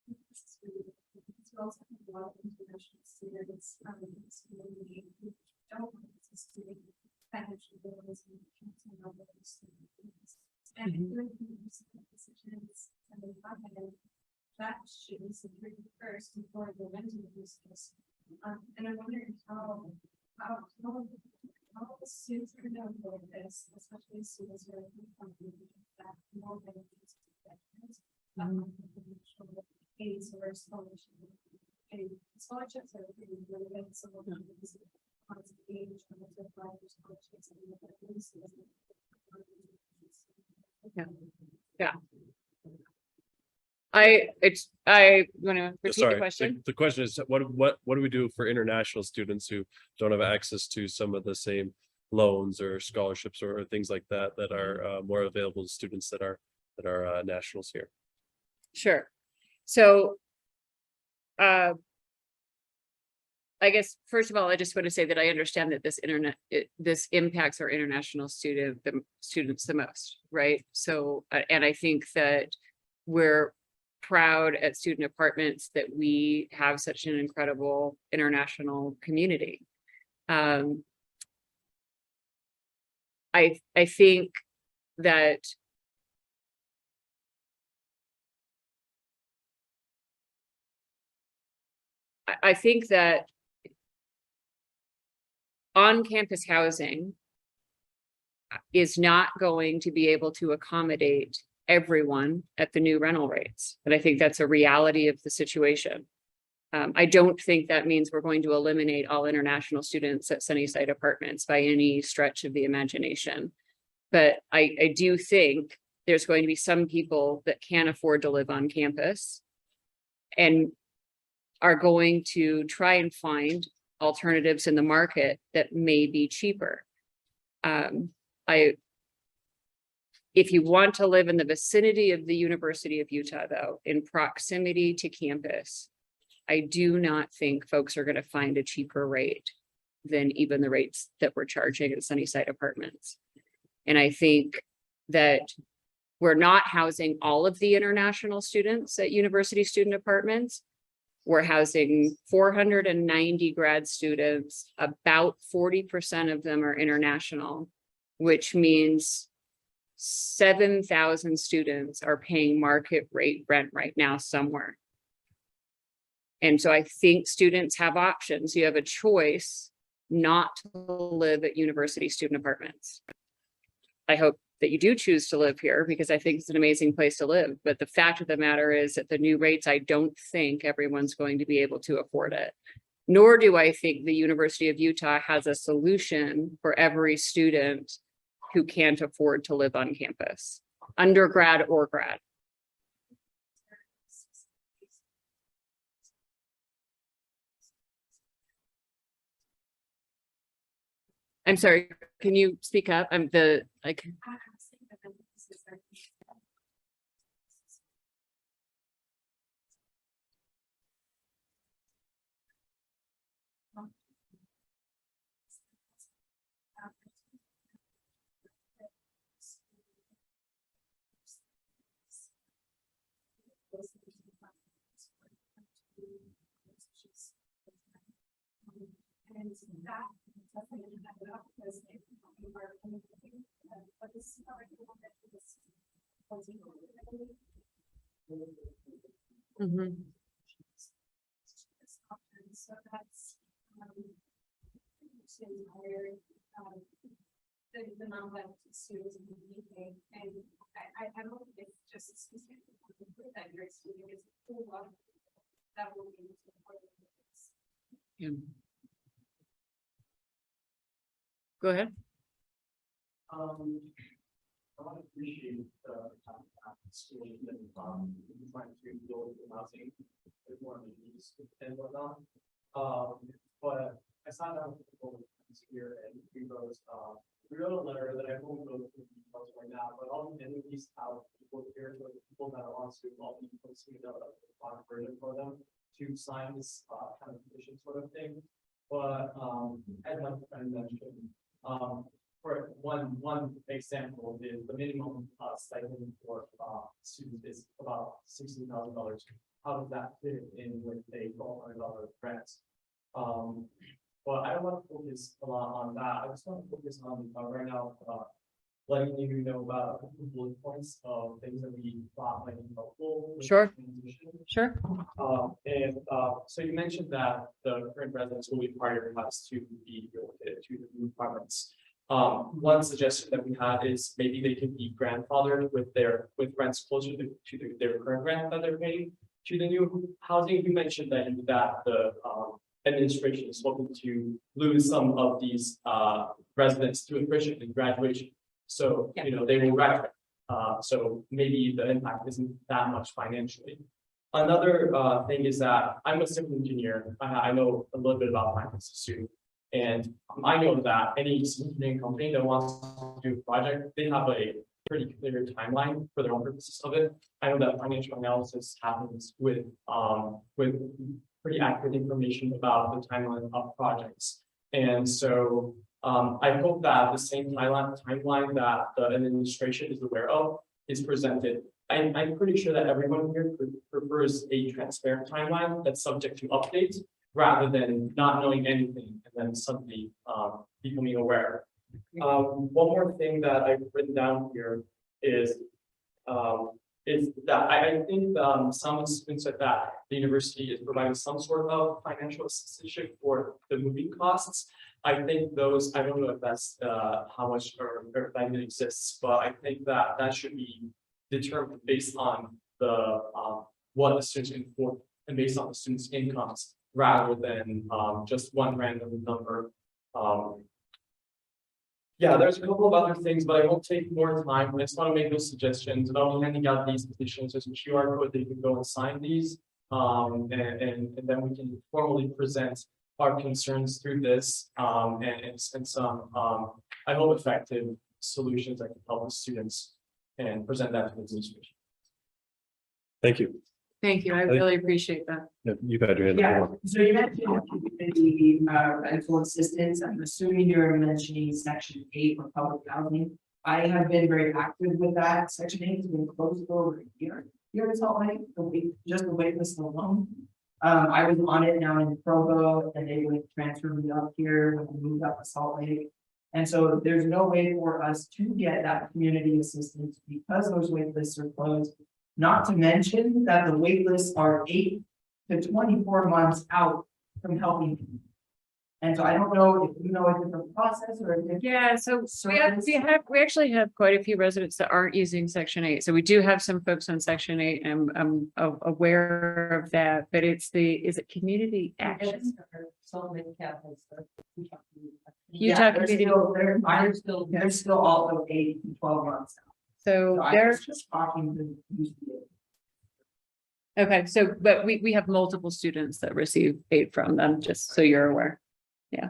this is really, because we also have a lot of international students, we don't want to see financial bills and counseling on those students. And if you're in these positions, and then that should be secured first before the renting business. And I'm wondering how the students are going to go with this, especially students who are from that more benefits. Aids or scholarships are pretty relevant. So Yeah. I want to repeat the Sorry, question. the question is, what do we do for international students who don't have access to some of the same loans or scholarships or things like that that are more available to students that are nationals here? Sure. So, I guess, first of all, I just want to say that I understand that this impacts our international students the most, right? So, and I think that we're proud at Student Apartments that we have such an incredible international community. I think that on-campus housing is not going to be able to accommodate everyone at the new rental rates. And I think that's a reality of the situation. I don't think that means we're going to eliminate all international students at Sunnyside Apartments by any stretch of the imagination. But I do think there's going to be some people that can't afford to live on campus and are going to try and find alternatives in the market that may be cheaper. If you want to live in the vicinity of the University of Utah, though, in proximity to campus, I do not think folks are going to find a cheaper rate than even the rates that we're charging at Sunnyside Apartments. And I think that we're not housing all of the international students at University Student Apartments. We're housing 490 grad students. About 40% of them are international, which means 7,000 students are paying market rate rent right now somewhere. And so I think students have options. You have a choice not to live at University Student Apartments. I hope that you do choose to live here, because I think it's an amazing place to live. But the fact of the matter is at the new rates, I don't think everyone's going to be able to afford it. Nor do I think the University of Utah has a solution for every student who can't afford to live on campus, undergrad or grad. I'm sorry, can you speak up? I'm the, like, And that definitely have it up because they are but this is already one that is. So that's the amount that students will be paying, and I don't think it's just specific that you're student is a whole lot that will be important. go ahead. I want to appreciate the school and trying to build the housing with more needs and whatnot. But I sat down with people here and we wrote a letter that I won't go through the details right now, but I'll end these out people here, so the people that are on Zoom, I'll be posting a version for them to sign this kind of petition sort of thing. But as my friend mentioned, for one example is the minimum stipend for students is about $16,000. How does that fit in with a $1,200 grant? But I don't want to focus a lot on that. I just want to focus on right now letting you know about a couple of bullet points of things that we thought might be helpful. Sure. Sure. So you mentioned that the current residents will be required has to be relocated to the new apartments. One suggestion that we had is maybe they can be grandfathered with rents closer to their current rent that they're paying to the new housing. You mentioned that the administration is hoping to lose some of these residents to attrition and graduation. So, Yeah. They will graduate. So maybe the impact isn't that much financially. Another thing is that I'm a civil engineer. I know a little bit about finances too. And I know that any civil engineering company that wants to do a project, they have a pretty clear timeline for their own purposes of it. I know that financial analysis happens with pretty accurate information about the timeline of projects. And so I hope that the same timeline that the administration is aware of is presented. I'm pretty sure that everyone here prefers a transparent timeline that's subject to updates rather than not knowing anything and then suddenly becoming aware. One more thing that I've written down here is that I think some students said that the university is providing some sort of financial assistance for the moving costs. I think those, I don't know if that's how much or if that exists, but I think that should be determined based on the what the students can afford and based on the students' incomes rather than just one random number. Yeah, there's a couple of other things, but I won't take more time. I just want to make those suggestions, and I'll be handing out these petitions as a QR code that you can go and sign these. And then we can formally present our concerns through this and some I hope effective solutions that can help the students and present that to the administration. Thank you. Thank you. I really appreciate that. You've had your hand Yeah, up. so you mentioned the rental assistance. I'm assuming you're mentioning section 8 for public housing. I have been very active with that. Section 8 has been closed for over a year. Here in Salt Lake, just the wait list alone. I was on it now in Provo and they would transfer me up here when we moved up to Salt Lake. And so there's no way for us to get that community assistance because those wait lists are closed. Not to mention that the wait lists are 8 to 24 months out from helping people. And so I don't know if you know a different process or a different. Yeah, so Service. we actually have quite a few residents that aren't using section 8. So we do have some folks on section 8 and aware of that, but is it community action? Utah Community- They're still also 8 to 12 months. So So I there, was just talking to. okay, so, but we have multiple students that receive aid from them, just so you're aware. Yeah.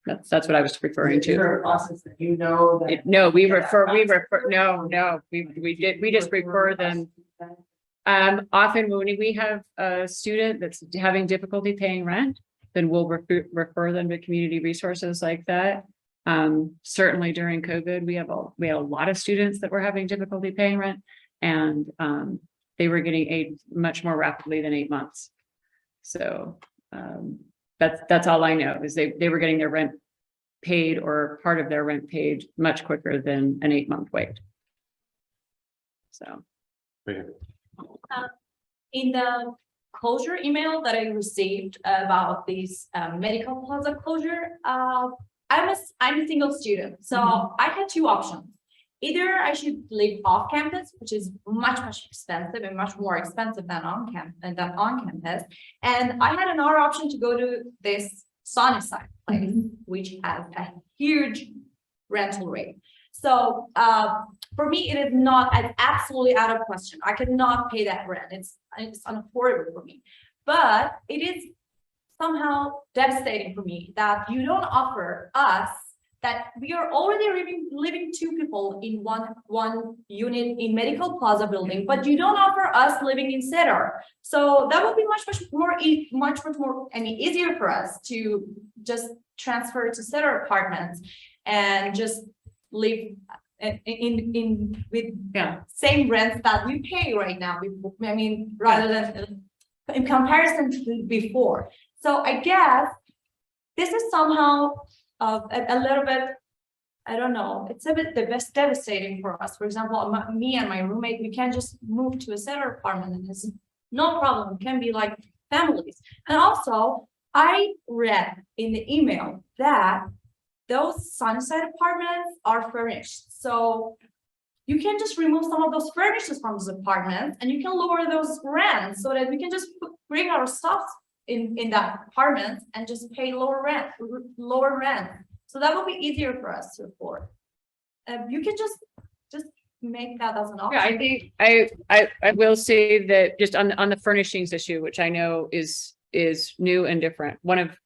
That's what I was referring Is to. there a process that you know that? No, we Yeah, refer, that's- no, we just refer them. Often when we have a student that's having difficulty paying rent, then we'll refer them to community resources like that. Certainly during COVID, we had a lot of students that were having difficulty paying rent and, they were getting aid much more rapidly than 8 months. So, that's all I know is they were getting their rent paid or part of their rent paid much quicker than an 8-month wait. So. In the closure email that I received about this medical plaza closure, I'm a single student, so I had two options. Either I should live off campus, which is much expensive and much more expensive than on campus. And I had another option to go to this Sunnyside place, which has a huge rental rate. So for me, it is not absolutely out of question. I cannot pay that rent. It's unaffordable for me. But it is somehow devastating for me that you don't offer us that we are already living two people in one unit in Medical Plaza building, but you don't offer us living in Cedar. So that would be much more, easier for us to just transfer to Cedar apartments and just live in with same rents that we pay right now. I mean, rather than in comparison to before. So I guess this is somehow a little bit, I don't know, it's a bit devastating for us. For example, me and my roommate, we can just move to a Cedar apartment and it's no problem. It can be like families. And also, I read in the email that those Sunnyside apartments are furnished. So you can just remove some of those furnishings from those apartments and you can lower those rents so that we can just bring our stuff in that apartment and just pay lower rent. So that will be easier for us to afford. You can just make that as an option. Yeah, I think I will say that just on the furnishings issue, which I know is new and different. One of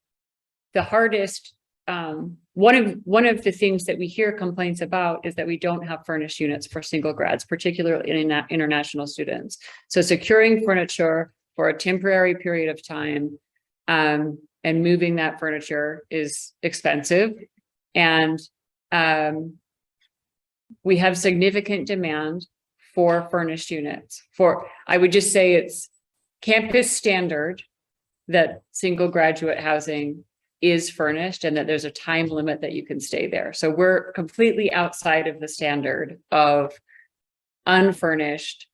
the hardest, one of the things that we hear complaints about is that we don't have furnished units for single grads, particularly in international students. So securing furniture for a temporary period of time, and moving that furniture is expensive. And we have significant demand for furnished units. I would just say it's campus standard that single graduate housing is furnished and that there's a time limit that you can stay there. So we're completely outside of the standard of unfurnished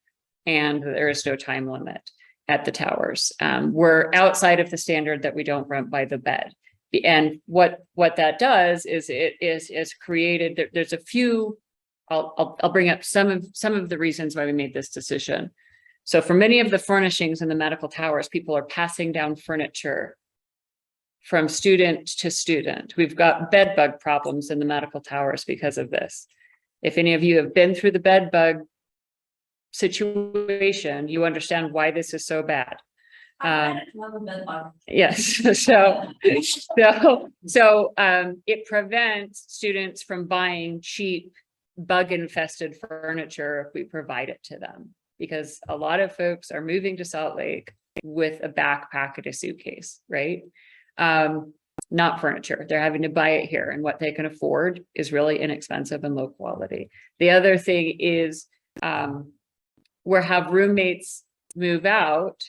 and there is no time limit at the towers. We're outside of the standard that we don't rent by the bed. And what that does is it is created, there's a few, I'll bring up some of the reasons why we made this decision. So for many of the furnishings in the medical towers, people are passing down furniture from student to student. We've got bed bug problems in the medical towers because of this. If any of you have been through the bed bug situation, you understand why this is so bad. Yes, so it prevents students from buying cheap bug infested furniture if we provide it to them, because a lot of folks are moving to Salt Lake with a backpack and a suitcase, right? Not furniture. They're having to buy it here, and what they can afford is really inexpensive and low quality. The other thing is we'll have roommates move out,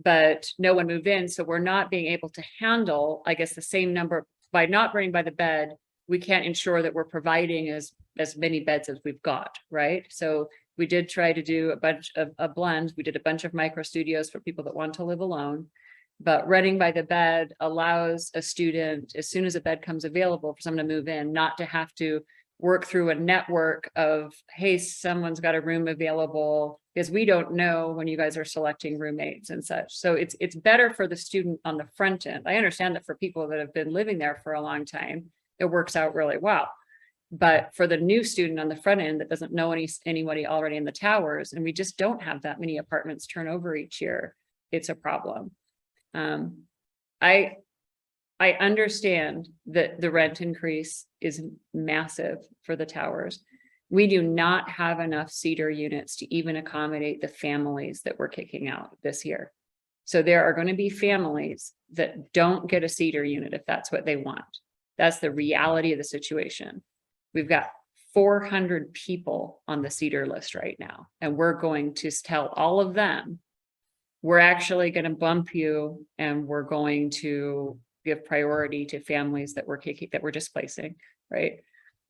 but no one move in. So we're not being able to handle, I guess, the same number. By not running by the bed, we can't ensure that we're providing as many beds as we've got, right? So we did try to do a bunch of blends. We did a bunch of micro studios for people that want to live alone. But renting by the bed allows a student, as soon as a bed comes available for someone to move in, not to have to work through a network of, hey, someone's got a room available, because we don't know when you guys are selecting roommates and such. So it's better for the student on the front end. I understand that for people that have been living there for a long time, it works out really well. But for the new student on the front end that doesn't know anybody already in the towers, and we just don't have that many apartments turn over each year, it's a problem. I understand that the rent increase is massive for the towers. We do not have enough Cedar units to even accommodate the families that we're kicking out this year. So there are going to be families that don't get a Cedar unit if that's what they want. That's the reality of the situation. We've got 400 people on the Cedar list right now, and we're going to tell all of them, we're actually going to bump you, and we're going to give priority to families that we're displacing, right?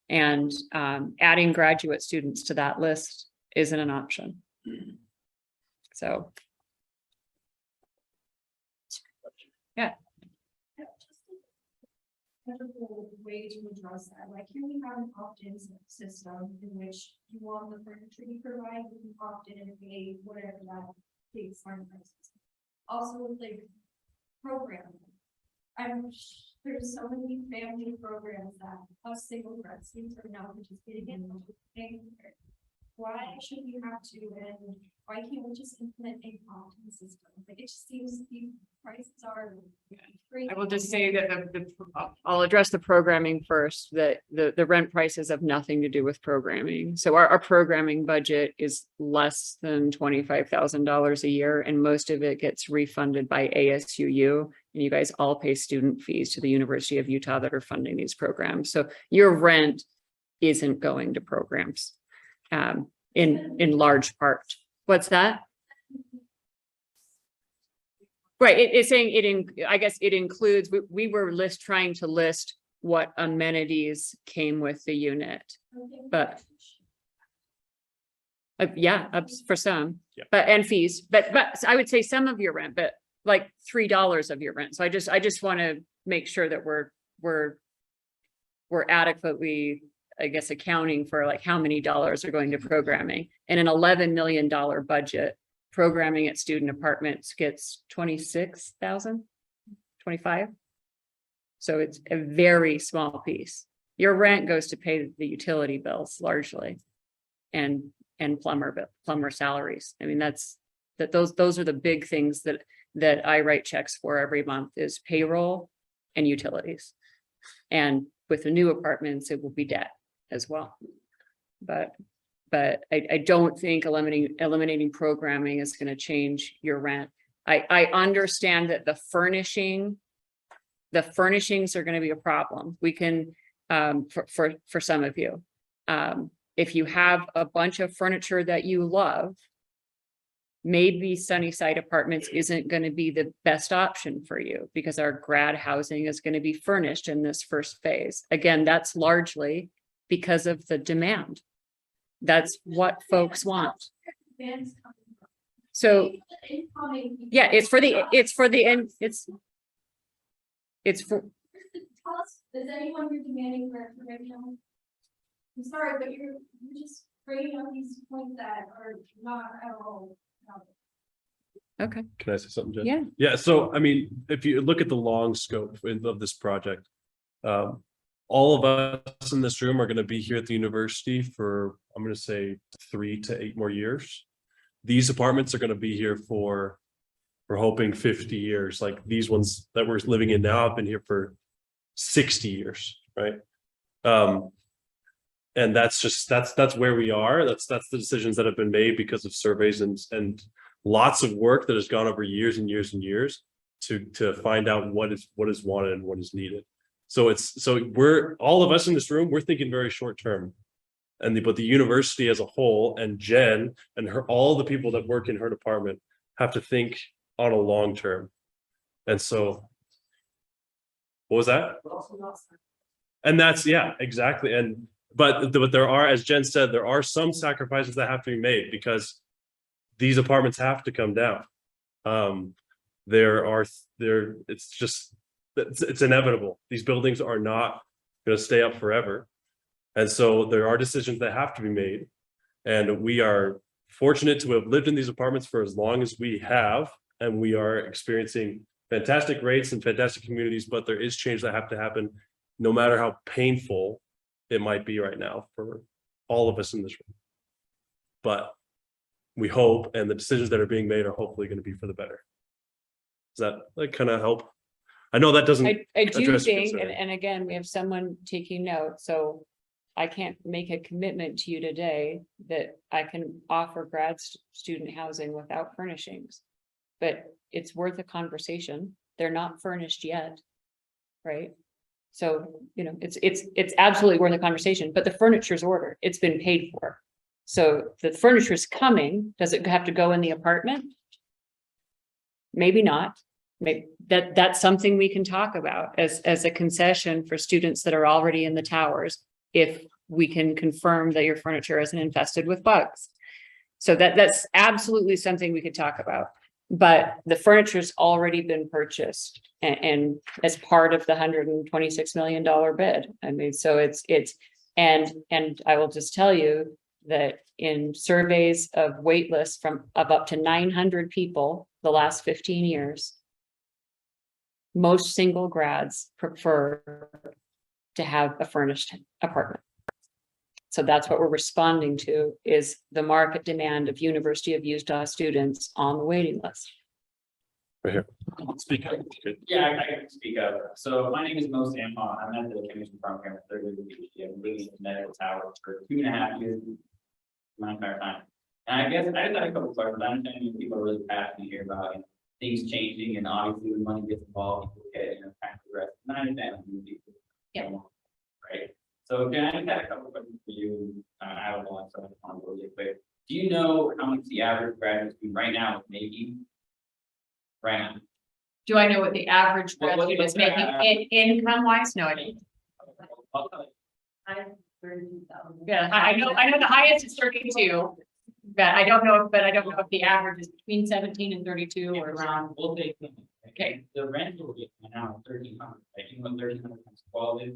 And adding graduate students to that list isn't an option. So. Yeah. Wonderful way to address that. Like, can we have an opt-in system in which you want the furniture to be provided, you can opt in and pay whatever that baseline price is. Also, with like programming, there's so many family programs that us single parents are now participating in. Why should we have to, and why can't we just implement a opt-in system? Like, it just seems the prices are. I will just say that I'll address the programming first, that the rent prices have nothing to do with programming. So our programming budget is less than $25,000 a year, and most of it gets refunded by ASUU. And you guys all pay student fees to the University of Utah that are funding these programs. So your rent isn't going to programs in large part. What's that? Right, it's saying I guess it includes, we were trying to list what amenities came with the unit, but. Yeah, for some, Yeah. but, and fees, but I would say some of your rent, but like $3 of your rent. So I just want to make sure that we're adequately, I guess, accounting for like how many dollars are going to programming. And an $11 million budget, programming at student apartments gets 26,000, 25. So it's a very small piece. Your rent goes to pay the utility bills largely, and plumber salaries. I mean, those are the big things that I write checks for every month, is payroll and utilities. And with the new apartments, it will be debt as well. But I don't think eliminating programming is going to change your rent. I understand that the furnishings are going to be a problem. We can, for some of you, if you have a bunch of furniture that you love, maybe Sunnyside Apartments isn't going to be the best option for you, because our grad housing is going to be furnished in this first phase. Again, that's largely because of the demand. That's what folks want. So, yeah, it's for end. It's for. Tell us, is anyone you're demanding for right now? I'm sorry, but you're just bringing up these points that are not at all. Okay. Can I say something, Jen? Yeah. Yeah, so I mean, if you look at the long scope of this project, all of us in this room are going to be here at the university for, I'm going to say 3 to 8 more years. These apartments are going to be here for, we're hoping 50 years. Like these ones that we're living in now have been here for 60 years, right? And that's where we are. That's the decisions that have been made because of surveys and lots of work that has gone over years and years and years to find out what is wanted and what is needed. So we're all of us in this room, we're thinking very short term. But the university as a whole, and Jen and all the people that work in her department have to think on a long term. And so what was that? And that's, yeah, exactly. But there are, as Jen said, there are some sacrifices that have to be made because these apartments have to come down. it's just, it's inevitable. These buildings are not gonna stay up forever. And so there are decisions that have to be made. And we are fortunate to have lived in these apartments for as long as we have, and we are experiencing fantastic rates and fantastic communities, but there is change that have to happen, no matter how painful it might be right now for all of us in this room. But we hope, and the decisions that are being made are hopefully going to be for the better. Does that like kind of help? I know that doesn't. I do address your think, concern. and again, we have someone taking notes, so I can't make a commitment to you today that I can offer student housing without furnishings. But it's worth a conversation. They're not furnished yet. Right? So, you know, it's absolutely worth a conversation, but the furniture's ordered, it's been paid for. So the furniture's coming, does it have to go in the apartment? Maybe not. Maybe that's something we can talk about as a concession for students that are already in the towers. If we can confirm that your furniture isn't infested with bugs. So that's absolutely something we could talk about. But the furniture's already been purchased and as part of the $126 million bid. I mean, so and I will just tell you that in surveys of wait lists of up to 900 people the last 15 years, most single grads prefer to have a furnished apartment. So that's what we're responding to, is the market demand of University of Utah students on the waiting list. Right here. Speak up. Yeah, I can speak up. So my name is Mo Sampon. I'm at the commission program at third year PhD. I've been living in the medical tower for 2.5 years, my entire time. And I guess I just had a couple of questions. I understand people are really passionate here about things changing, and obviously when money gets involved, people get kind of progress. And I understand people. Yeah. Right. So can I just have a couple of questions for you? I don't know, so I just want to go really quick. Do you know how much the average graduate student right now is making? Right now. Do I know what the average Well, graduate is making income wise? No, I don't. Yeah, I know the highest is 32. But I don't know if the average is between 17 and 32 or around. We'll take. Okay. The rental rate right now, 1,300, right? You know what 1,300 times 12 is?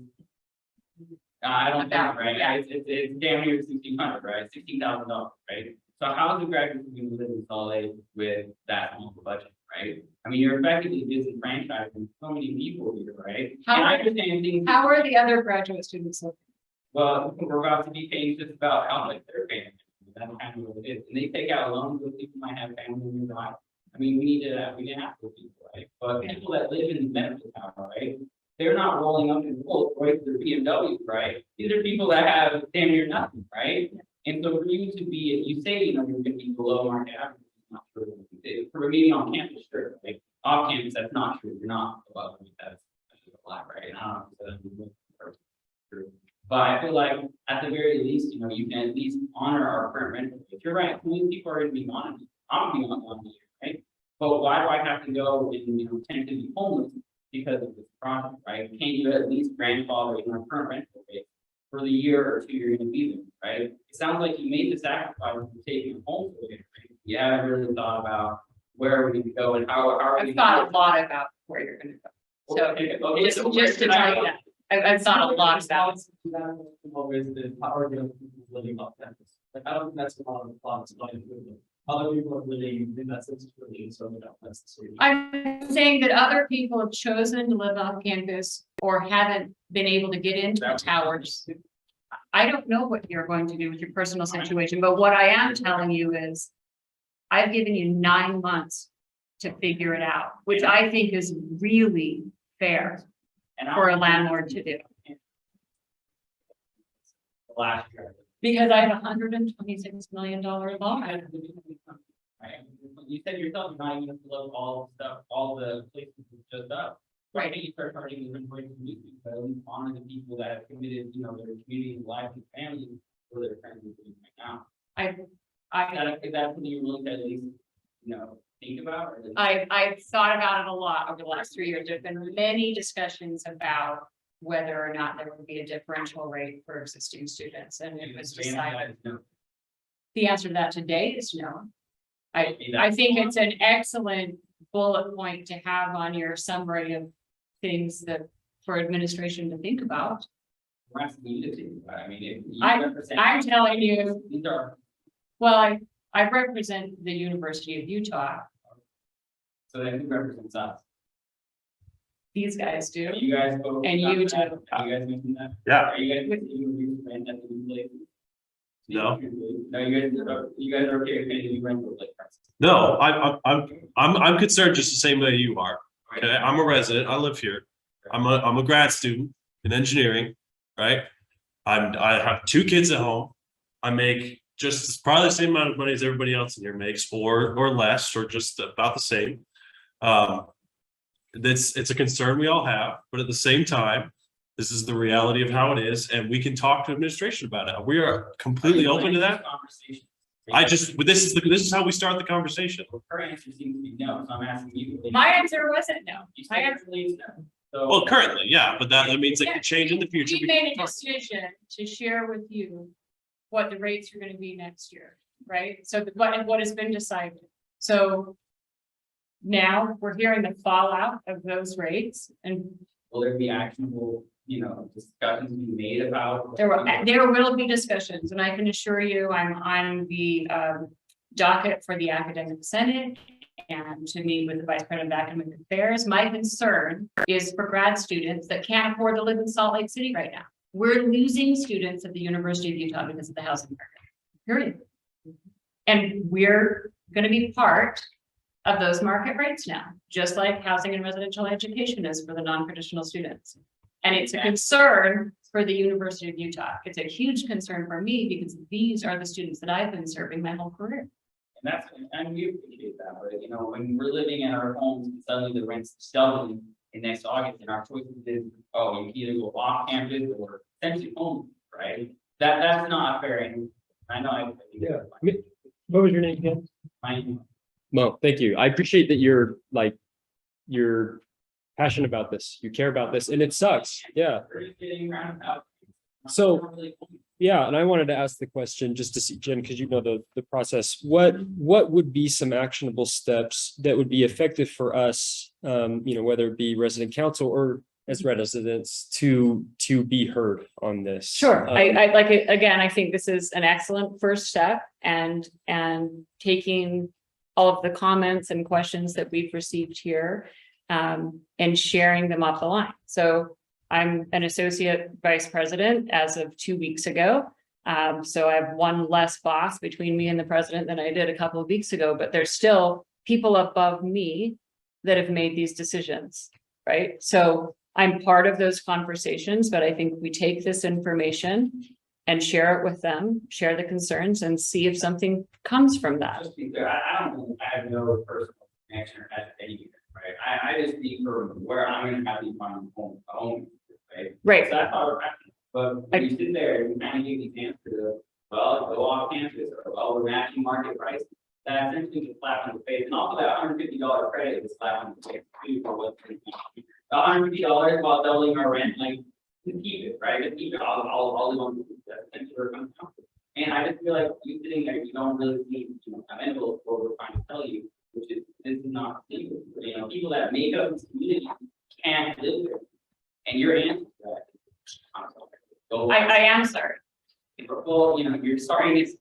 I don't think, About, right? yeah. It's damn near 1,600, right? $16,000, right? So how is the graduate student live in Salt Lake with that small budget, right? I mean, you're effectively disenfranchising so many people here, right? And I understand things. How are the other graduate students looking? Well, we're about to be paying just about how much they're paying. That's kind of what it is. And they take out loans, those people might have family nearby. I mean, we didn't have those people, right? But people that live in the medical tower, right? They're not rolling up in Rolls Royce or BMWs, right? These are people that have damn near nothing, right? And so for you to be, you say, you know, you're gonna be below market average, it's not true. For maybe on campus, sure, like off campus, that's not true. You're not above, that's a lot, right? And I don't know, true. But I feel like at the very least, you know, you can at least honor our current rental rates. You're right, many people are gonna be on it. I'm gonna be on it, right? But why do I have to go and, you know, tend to be homeless because of this project, right? Can't you at least grandfather in our current rental rate for the year or two you're gonna be there, right? It sounds like you made the sacrifice of taking a home for it, right? You haven't really thought about where we can go and how are we. I've thought a lot about where you're gonna go. So Okay, just so where to should I tell go? you that, I've thought a lot about it. The power of people living off campus. Like, I don't think that's a lot of the plots. Other people are living in that situation, so we don't necessarily. I'm saying that other people have chosen to live off campus or haven't been able to get into the towers. I don't know what you're going to do with your personal situation, but what I am telling you is I've given you 9 months to figure it out, which I think is really fair And for a landlord to do. Last year. Because I have $126 million loan. Right, you said yourself, you're not even below all the stuff, all the places just up. Why Right. can't you start charging even for community, but at least honor the people that have committed, you know, their community and life and family for their currently doing right now? Is that something you're willing to at least, you know, think about? Or is it- I've thought about it a lot over the last 3 years. There've been many discussions about whether or not there would be a differential rate for existing students, and it was The answer to decided. that is no. The answer to that today is no. I think it's an excellent bullet point to have on your summary of things that for administration to think about. We're asking you to think about it. I mean, if you I- represent. I'm telling you, These are, well, I represent the University of Utah. so then who represents us? These guys do. Are you guys vote? And you that? too. Are you guys mentioned that? Yeah. Are you guys, you rent at the new place? No. No, you guys are okay with paying new rental like prices? No, I'm concerned just the same way you are. Okay, I'm a resident. I live here. I'm a grad student in engineering, right? I have 2 kids at home. I make just probably the same amount of money as everybody else in here makes, or less, or just about the same. It's a concern we all have, but at the same time, this is the reality of how it is, and we can talk to administration about it. We are completely open to that. Conversation. But this is how we start the conversation. Well, her answer seems to be no, so I'm asking you. My answer wasn't no. You My said answer, your beliefs no. So. Well, currently, yeah, but that means it could change in the future. we made a decision to share with you what the rates are gonna be next year, right? So what has been decided. So now we're hearing the fallout of those rates, and Will there be actionable, discussions being made about? there will be discussions, and I can assure you, I'm on the docket for the academic senate and to meet with the vice president of academic affairs. My concern is for grad students that can't afford to live in Salt Lake City right now. We're losing students at the University of Utah because of the housing market, period. And we're gonna be part of those market rates now, just like housing and residential education is for the non-traditional students. And it's a concern for the University of Utah. It's a huge concern for me because these are the students that I've been serving my whole career. And we appreciate that, but when we're living in our homes, and suddenly the rent's doubling in next August, and our choices is, oh, you can either go off campus or essentially home, right? That's not fair, and I know I. Yeah. What was your name again? My, Mo, thank you. I appreciate that you're passionate about this. You care about this, and it sucks. Yeah. we're just getting around about. So- Yeah, and I wanted to ask the question just to see, Jim, because you know the process. What would be some actionable steps that would be effective for us, whether it be resident council or as residents to be heard on this? Sure, I like it, again, I think this is an excellent first step and taking all of the comments and questions that we've received here and sharing them off the line. So I'm an associate vice president as of 2 weeks ago. So I have one less boss between me and the president than I did a couple of weeks ago, but there's still people above me that have made these decisions, right? So I'm part of those conversations, but I think we take this information and share it with them, share the concerns and see if something comes from that. Just be clear, I have no personal connection or as any, right? I just speak for where I'm gonna have these on home, right? Right. So that's how we're acting. But when you sit there and kind of give these answers of, well, go off campus, or well, we're matching market price. That essentially is a slap in the face, and also that $150 credit is a slap in the face too for what. The $150 while doubling our rent, like, to keep it, right? To keep it, I'll live on that. And I just feel like you sitting there, you don't really see, amenable to what we're trying to tell you, which is this is not legal. People that make up this community can't live there. And your answer to that. I'm sorry. Go- I am sorry. Well, you're sorry, it's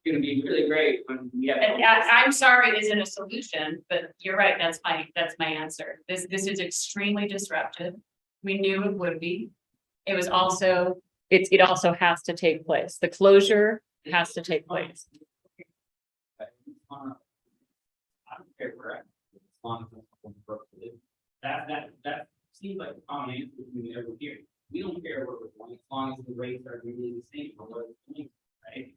gonna be really great when we have. And I'm sorry isn't a solution, but you're right, that's my answer. This is extremely disruptive. We knew it would be. It was also, it also has to take place. The closure has to take place. I don't care where I, as long as it's on the road to live. That seems like a common answer we never hear. We don't care where we're going, as long as the rates are really the same for what it's doing, right?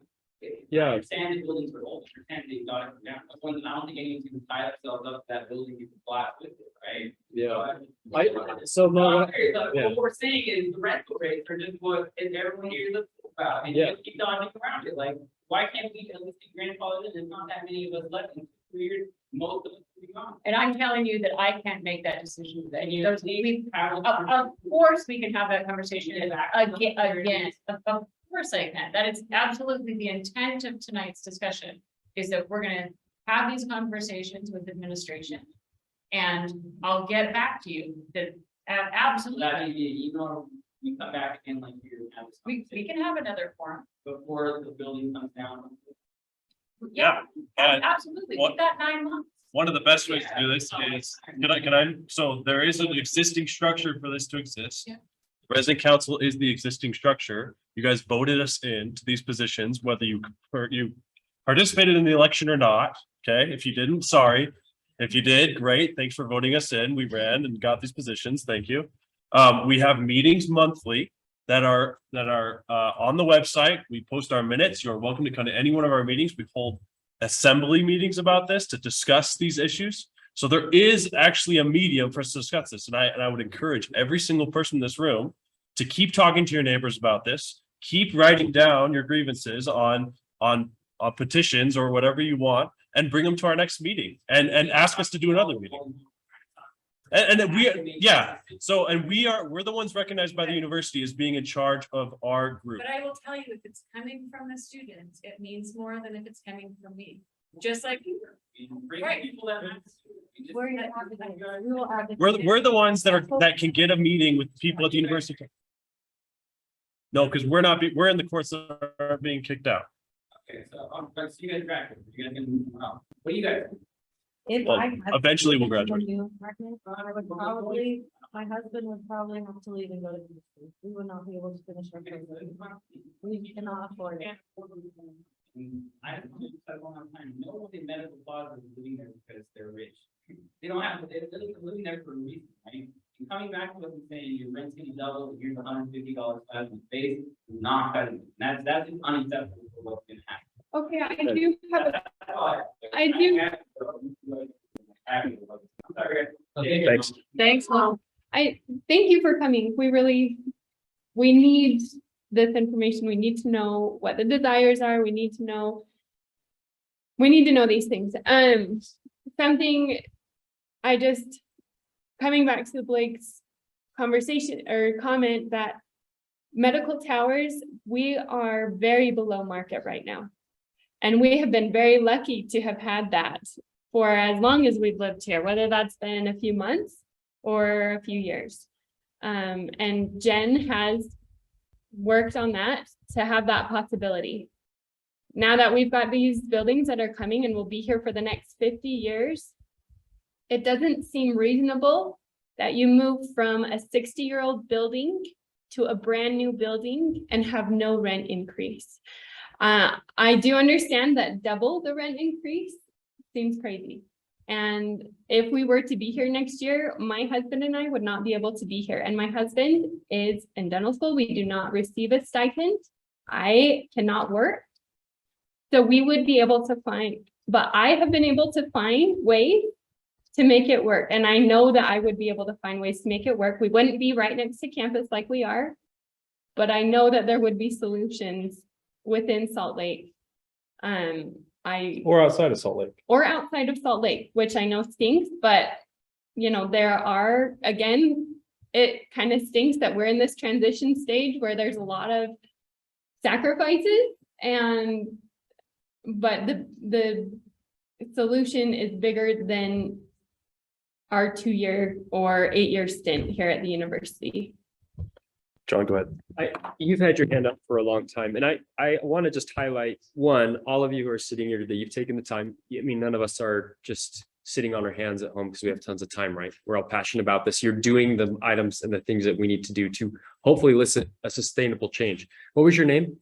Yeah. I understand the buildings are old, I understand they got it down, but when, I don't think anyone's gonna tie themselves up to that building, you can flat with it, right? So Mo, yeah. What we're saying is the rental rates are just what is everyone here looks about, and Yeah. you keep dodging around it, like, why can't we at least get grandfathered in? There's not that many of us left in 2 years, most of us will be gone. And I'm telling you that I can't make that decision today. And you Those- need to have. Of course, we can have that conversation again, of course I can. That is absolutely the intent of tonight's discussion. Is that we're gonna have these conversations with administration. And I'll get back to you, that, absolutely, That may be, you come back and like you have this we conversation can have another forum. before the building comes down. Yeah, and Absolutely, what- we've got 9 months. one of the best ways to do this is, so there is an existing structure for this to exist. Yeah. Resident council is the existing structure. You guys voted us into these positions, whether you participated in the election or not. Okay, if you didn't, sorry. If you did, great. Thanks for voting us in. We ran and got these positions. Thank you. We have meetings monthly that are on the website. We post our minutes. You're welcome to come to any one of our meetings. We hold assembly meetings about this to discuss these issues. So there is actually a medium for us to discuss this. And I would encourage every single person in this room to keep talking to your neighbors about this. Keep writing down your grievances on petitions or whatever you want, and bring them to our next meeting and ask us to do another meeting. And we're the ones recognized by the university as being in charge of our group. But I will tell you, if it's coming from the students, it means more than if it's coming from me. Just like Bring Right. people that have to. We just- We're your advocates. We will advocate. We're the ones that can get a meeting with people at the university. No, because we're in the course of being kicked out. Okay, so, but you guys graduate, you guys can, what do you guys? If Well, I had eventually we'll to graduate. renew, I would probably, my husband would probably have to leave and go to business school. We would not be able to finish our program. We cannot afford it. I don't know, I don't have time, no one in medical closet is living there because they're rich. They don't have, they're living there for a reason, right? And coming back to us and saying you're renting double, here's $150 out of the base, not cutting it. That's just unacceptable for what's gonna happen. Okay, I do have a, That's all I do- Sorry. Thanks. thanks, Mom. I thank you for coming. We need this information. We need to know what the desires are. We need to know these things. Something I just, coming back to Blake's conversation or comment that medical towers, we are very below market right now. And we have been very lucky to have had that for as long as we've lived here, whether that's been a few months or a few years. And Jen has worked on that to have that possibility. Now that we've got these buildings that are coming and will be here for the next 50 years, it doesn't seem reasonable that you move from a 60-year-old building to a brand new building and have no rent increase. I do understand that double the rent increase seems crazy. And if we were to be here next year, my husband and I would not be able to be here. And my husband is in dental school. We do not receive a stipend. I cannot work. So we would be able to but I have been able to find ways to make it work. And I know that I would be able to find ways to make it work. We wouldn't be right next to campus like we are, but I know that there would be solutions within Salt Lake. Or outside of Salt Lake. Or outside of Salt Lake, which I know stinks, but there are, again, it kind of stinks that we're in this transition stage where there's a lot of sacrifices but the solution is bigger than our 2-year or 8-year stint here at the university. John, go ahead. You've had your hand up for a long time, and I want to just highlight, one, all of you who are sitting here today, you've taken the time. I mean, none of us are just sitting on our hands at home because we have tons of time, right? We're all passionate about this. You're doing the items and the things that we need to do to hopefully elicit a sustainable change. What was your name?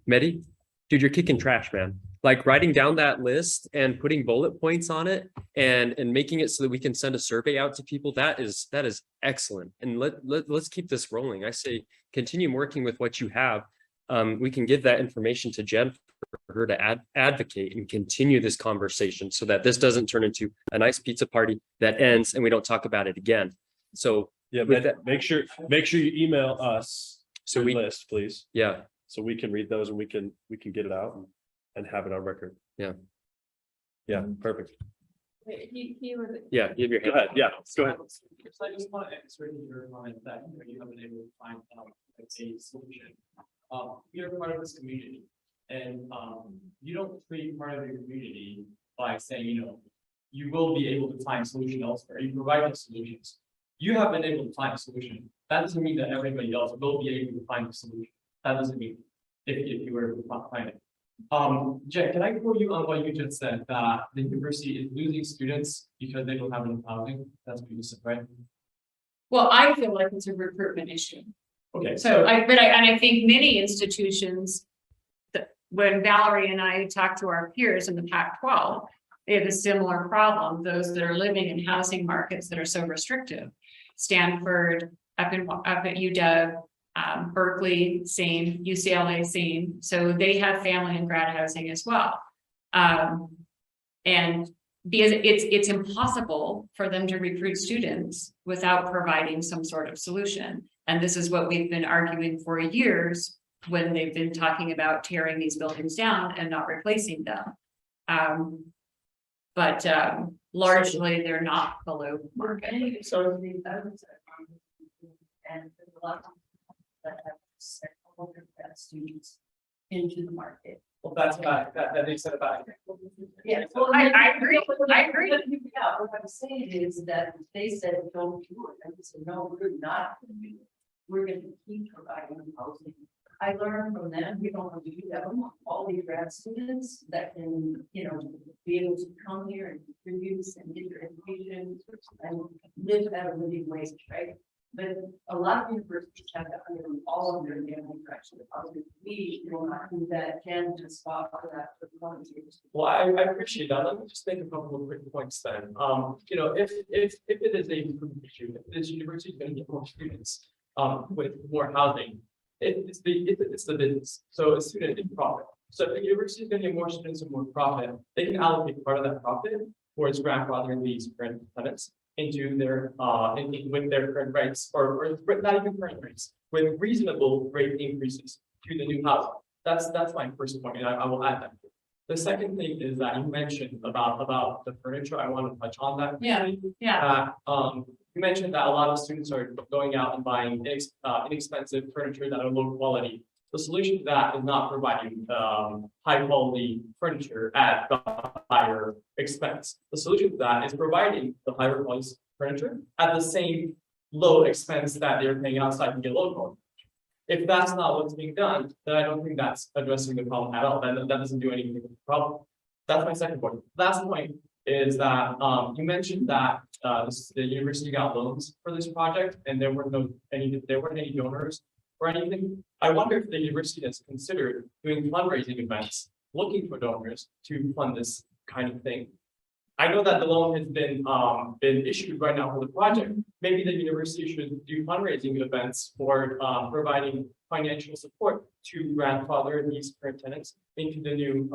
Mehdi? Dude, you're kicking trash, man. Like writing down that list and putting bullet points on it and making it so that we can send a survey out to people. That is excellent. And let's keep this rolling. I say, continue working with what you have. We can give that information to Jen for her to advocate and continue this conversation so that this doesn't turn into a nice pizza party that ends and we don't talk about it again. So Yeah, with that, make sure you email us so your list, please. yeah, So we can read those and we can get it out and have it on record. Yeah. Yeah, perfect. He was. yeah, you have your Go hand. ahead. Yeah, go ahead. So I just want to express your comment that you haven't been able to find a solution. You're part of this community, and you don't treat part of your community by saying, you will be able to find solution elsewhere. You provide the solutions. You have been able to find a solution. That doesn't mean that everybody else will be able to find a solution. That doesn't mean if you were to find it. Jen, can I quote you on what you just said, that the university is losing students because they don't have enough housing? That's what you said, right? Well, I feel like it's a recruitment issue. Okay, So I think many institutions, that when Valerie and I talk to our peers in the Pac-12, they have a similar problem, those that are living in housing markets that are so restrictive. Stanford, up at UW, Berkeley, same, UCLA, same, so they have family and grad housing as well. And because it's impossible for them to recruit students without providing some sort of solution. And this is what we've been arguing for years when they've been talking about tearing these buildings down and not replacing them. But largely they're not below market. So the others and there's a lot of that have sent all their grad students into the market. well, that's about that they said about it. Yeah. I agree. I agree. Yeah, what I'm saying is that they said, don't do it, and we said, no, we're not gonna do it. We're gonna keep providing housing. I learned from them, we don't want to do that, we want all these grad students that can, you know, be able to come here and contribute and get their education and live at a living wage, right? But a lot of universities have to under all of their family direction. We will not do that, can just spot for that for volunteers. Well, I appreciate that. Let me just make a couple of quick points then. You know, if it is a recruitment issue, if this university is going to get more students with more housing, it's the business. So a student is profit. So if the university is going to get more students and more profit, they can allocate part of that profit towards grandfathering these current tenants into their with their current rates or not even current rates, with reasonable rate increases to the new housing. That's my first point, and I will add that. The second thing is that you mentioned about the furniture. I want to touch on that. Yeah, yeah. You mentioned that a lot of students are going out and buying inexpensive furniture that are low quality. The solution to that is not providing high quality furniture at the higher expense. The solution to that is providing the higher quality furniture at the same low expense that they're paying outside to get local. If that's not what's being done, then I don't think that's addressing the problem at all. That doesn't do anything with the problem. That's my second point. Last point is that you mentioned that the university got loans for this project and there weren't any donors or anything. I wonder if the university has considered doing fundraising events, looking for donors to fund this kind of thing. I know that the loan has been issued right now for the project. Maybe the university should do fundraising events for providing financial support to grandfather these current tenants into the new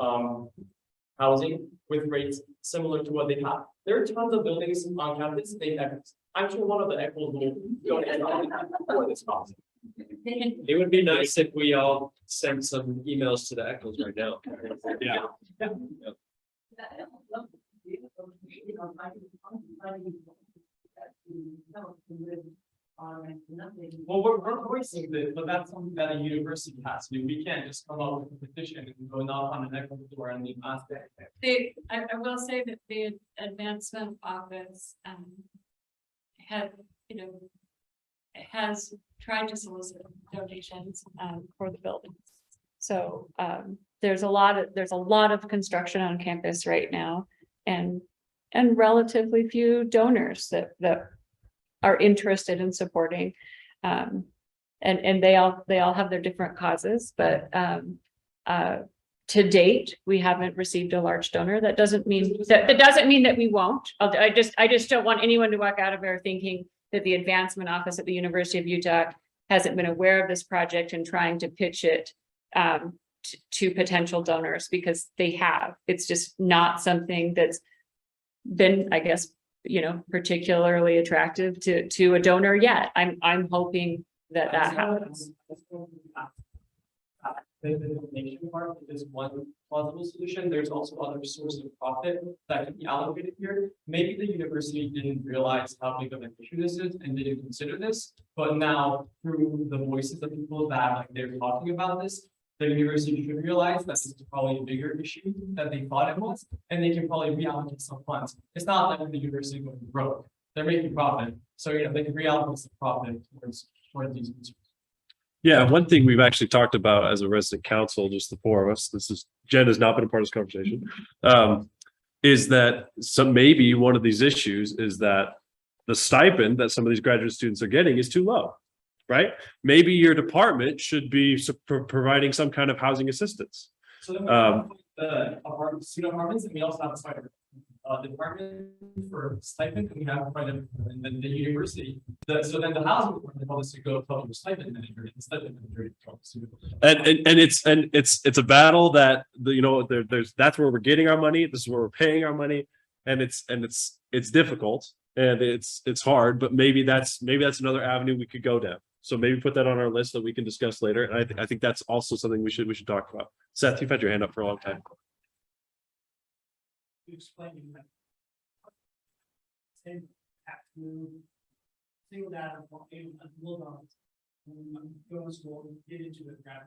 housing with rates similar to what they have. There are tons of buildings on campus, I'm sure one of the ECHOs will donate for this cost. It would be nice if we all sent some emails to the echoes right now. Yeah. Well, we're voicing this, but that's something that a university has to do. We can't just come up with a petition and go knock on an ECHO door and leave ask that. I will say that the advancement office has tried to solicit donations for the buildings. So there's a lot of construction on campus right now and relatively few donors that are interested in supporting. And they all have their different causes, but to date, we haven't received a large donor. That doesn't mean that we won't. I just don't want anyone to walk out of there thinking that the advancement office at the University of Utah hasn't been aware of this project and trying to pitch it to potential donors, because they have. It's just not something that's been, I guess, particularly attractive to a donor yet. I'm hoping that happens. The donation part is one plausible solution. There's also other sources of profit that can be allocated here. Maybe the university didn't realize how big of an issue this is and didn't consider this, but now through the voices of people that they're talking about this, the university should realize that this is probably a bigger issue than they thought it was, and they can probably reallocate some funds. It's not that the university going broke, they're making profit, so they can reallocate some profit towards these concerns. Yeah, one thing we've actually talked about as a resident council, just the four of us, Jen has not been a part of this conversation. Is that maybe one of these issues is that the stipend that some of these graduate students are getting is too low, right? Maybe your department should be providing some kind of housing assistance. So then we have the apartment, student apartments, and we also have a spider. Department for stipend, and we have and then the university. So then the housing department wants to go cover the stipend manager instead of And it's a battle that that's where we're getting our money. This is where we're paying our money, and it's difficult and it's hard. But maybe that's another avenue we could go down. So maybe put that on our list that we can discuss later. And I think that's also something we should talk about. Seth, you've had your hand up for a long time. You explain that. Same have to single data for a little go to school and get into the grad.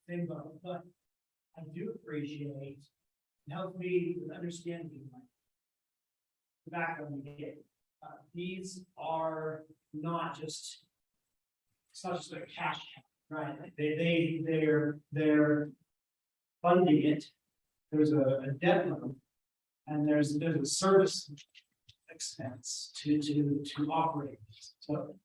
Same but I do appreciate it helps me with understanding the background we get. These are not just it's not just a cash cow, right? They're funding it. There's a debt load. And there's a service expense to operate. So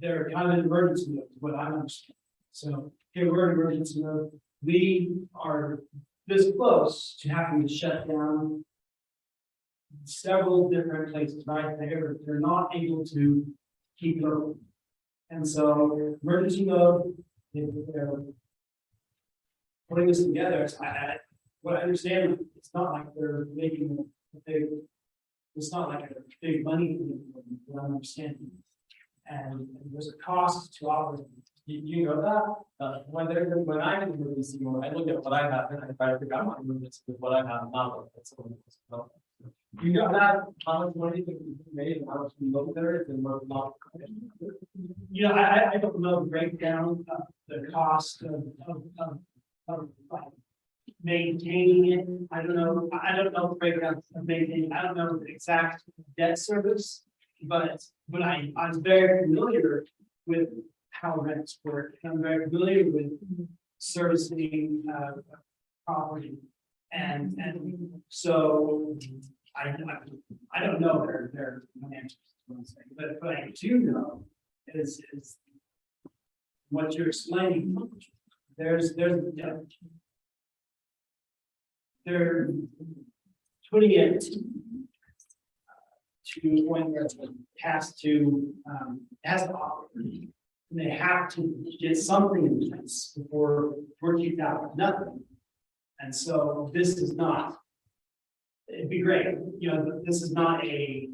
they're kind of in emergency mode, what I understand. So here we're in emergency mode. We are this close to having to shut down several different places, right? They're not able to keep it open. And so emergency mode, they're putting this together. What I understand, it's not like they're making it's not like a big money thing, what I'm understanding. And there's a cost to operate. You know that, when I'm in emergency mode, I look at what I have and I try to figure out my movements with what I have now. You know that how much money can be made and how much we look there and what not. I don't know the breakdown of the cost of maintaining it. I don't know the breakdown of maintaining. I don't know the exact debt service, but I'm very familiar with how rents work. I'm very familiar with servicing property, and so I don't know their answers, but I do know is what you're explaining. They're putting it to when it has to operate. And they have to get something in place before we're kicked out with nothing. And so this is not, it'd be great, this is not a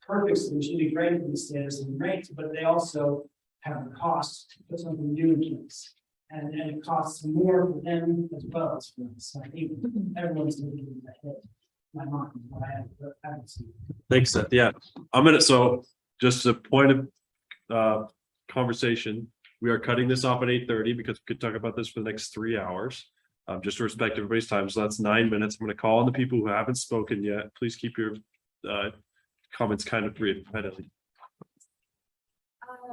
perfect solution. It'd be great for the status and rates, but they also have a cost to put something new in place. And it costs more for them as well as for us. So I think everyone's looking ahead. My mind, what I haven't seen. Thanks, Seth. Yeah, so just a point of conversation. We are cutting this off at 8:30 because we could talk about this for the next 3 hours. Just to respect everybody's time. So that's 9 minutes. I'm going to call on the people who haven't spoken yet. Please keep your comments kind of brief.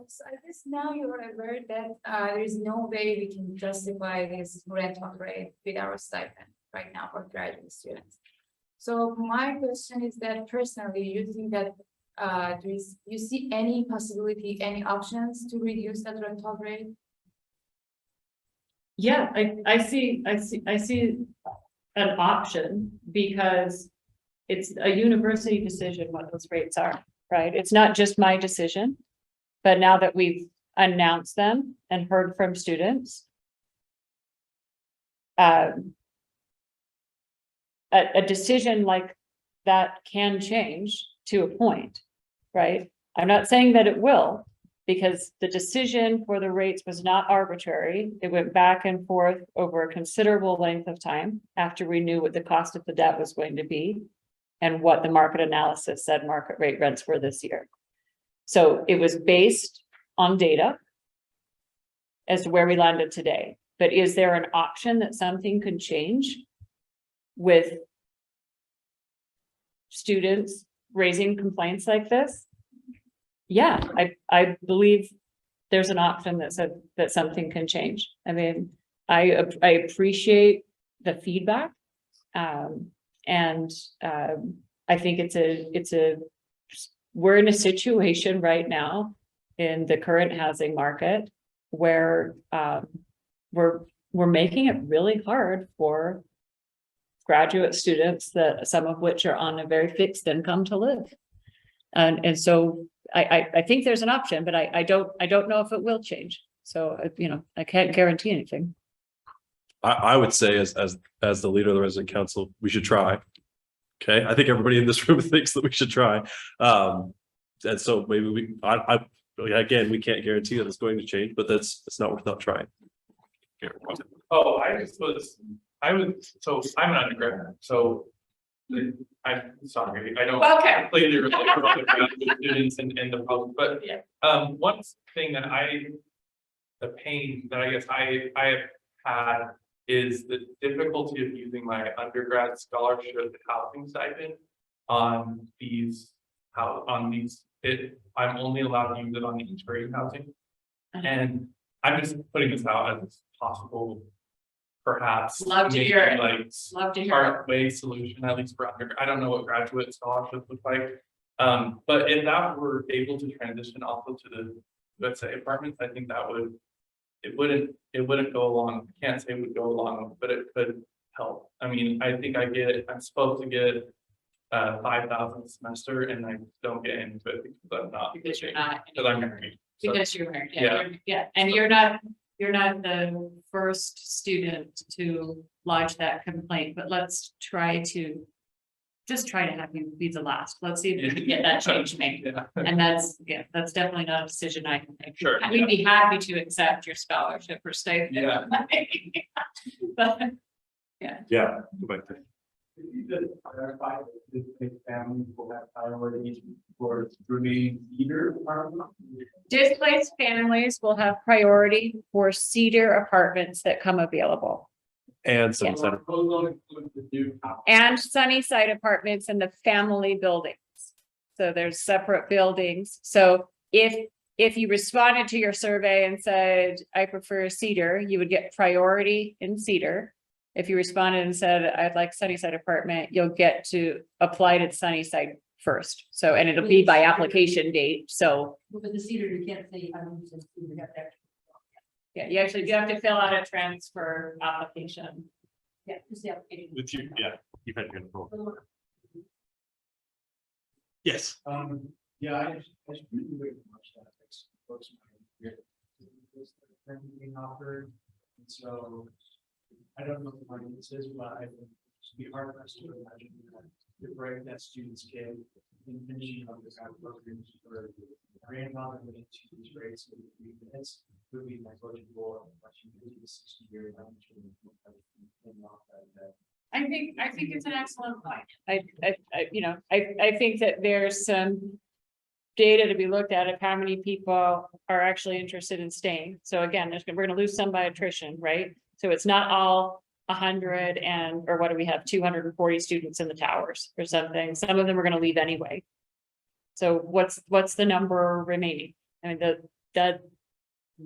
So I guess now you're aware that there is no way we can justify this rental rate with our stipend right now for graduate students. So my question is that personally, you think that you see any possibility, any options to reduce that rental rate? Yeah, I see an option because it's a university decision what those rates are, right? It's not just my decision. But now that we've announced them and heard from students, a decision like that can change to a point, right? I'm not saying that it will, because the decision for the rates was not arbitrary. It went back and forth over a considerable length of time after we knew what the cost of the debt was going to be and what the market analysis said market rate rents were this year. So it was based on data as to where we landed today. But is there an option that something could change with students raising complaints like this? Yeah, I believe there's an option that said that something can change. I mean, I appreciate the feedback. I think we're in a situation right now in the current housing market where we're making it really hard for graduate students, that some of which are on a very fixed income, to live. And so I think there's an option, but I don't know if it will change. So, I can't guarantee anything. I would say as the leader of the resident council, we should try. Okay, I think everybody in this room thinks that we should try. And so maybe again, we can't guarantee that it's going to change, but it's not worth not trying. Oh, so I'm an undergrad, so I'm sorry, I don't Okay. completely relate with students and the public, but one thing that the pain that I guess I have had is the difficulty of using my undergrad scholarship housing stipend on these. I'm only allowed to use it on the integrated housing. And I'm just putting this out as possible, perhaps. Love to maybe hear it. Like Love to hear it. part-way solution, at least for undergrad. I don't know what graduate scholarships look like. But if that were able to transition also to the USA apartments, I think that it wouldn't go along. I can't say it would go along, but it could help. I mean, I think I'm supposed to get 5,000 a semester, and I don't get into it because I'm not. Because you're not. Because I'm married. So, Because you're married, Yeah. yeah, and you're not the first student to lodge that complaint, but let's try to have you be the last. Let's see if we can get that change made. Yeah. And that's definitely not a decision I can make. Sure, We'd be happy to accept your scholarship or stay. Yeah. But, Yeah. Go back there. If you could clarify, that families will have priority for remaining either apartment. displaced families will have priority for cedar apartments that come available. And some Yes. center. Proposal includes the new house. And Sunnyside apartments in the family buildings. So there's separate buildings. So if you responded to your survey and said, I prefer Cedar, you would get priority in Cedar. If you responded and said, I'd like Sunnyside apartment, you'll get to apply to Sunnyside first. So, and it'll be by application date. So, With the Cedar, you can't say, I don't use it, you have to. yeah, you actually do have to fill out a transfer application. Yeah, just the application. With you, yeah, you've had your control. Yes. Yeah, I just really wait much that affects folks. Being offered, and so I don't know what my needs is, but I would be hard pressed to imagine that the break that students get in finishing up this kind of programs for grandfather into these rates of 3 minutes would be negligible unless you do the 60-year. I think it's an excellent point. I think that there's some data to be looked at of how many people are actually interested in staying. So again, we're gonna lose some by attrition, right? So it's not all 100 or what do we have, 240 students in the towers or something. Some of them are gonna leave anyway. So what's the number remaining? I mean,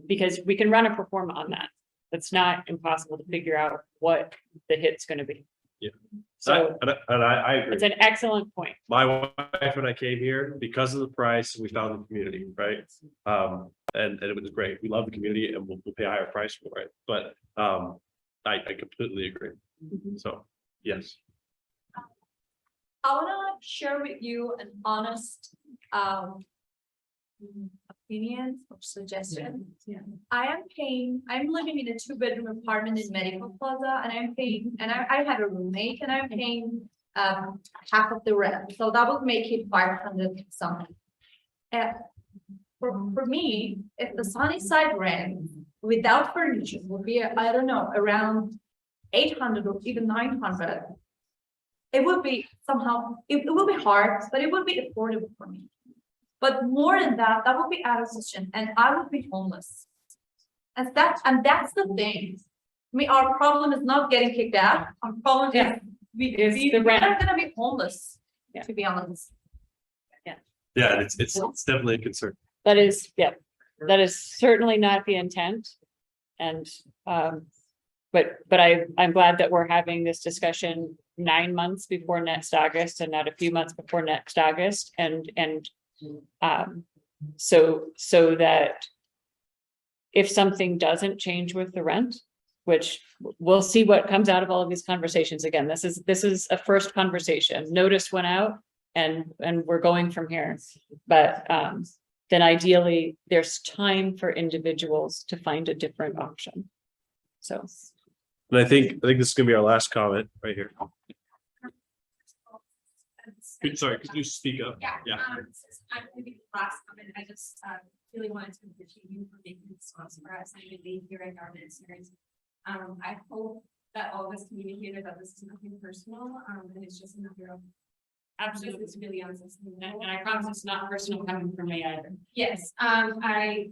because we can run a pro forma on that. It's not impossible to figure out what the hit's gonna be. Yeah. So I agree. it's an excellent point. My wife and I came here because of the price, we found the community, right? And it was great. We love the community and we'll pay a higher price for it, but I completely agree. So, yes. I wanna share with you an honest opinion or suggestion. I'm living in a 2-bedroom apartment in Medical Plaza, and I'm paying, and I have a roommate, and I'm paying half of the rent, so that would make it 500 something. For me, if the Sunnyside rent without furniture would be, I don't know, around 800 or even 900. It would be somehow, it will be hard, but it would be affordable for me. But more than that, that would be out of season, and I would be homeless. And that's the thing. I mean, our problem is not getting kicked out. Our problem Yeah. is we, Is we, the we're rent. not gonna be homeless, Yeah. to be honest. Yeah, it's definitely a concern. That is, yeah, that is certainly not the intent. And, but I'm glad that we're having this discussion 9 months before next August and not a few months before next August and so that if something doesn't change with the rent, which we'll see what comes out of all of these conversations. Again, this is a first conversation. Notice went out and we're going from here. But then ideally, there's time for individuals to find a different option. So. And I think this is gonna be our last comment right here. Sorry, could you speak up? Yeah. Yeah. Since I'm gonna be the last comment, I just really wanted to appreciate you for making this response for us and being here at our ministers. I hope that all of us communicated that this is nothing personal, and it's just another of. Absolutely, it's really unsustainable. And I promise it's not personal coming from me either. Yes, I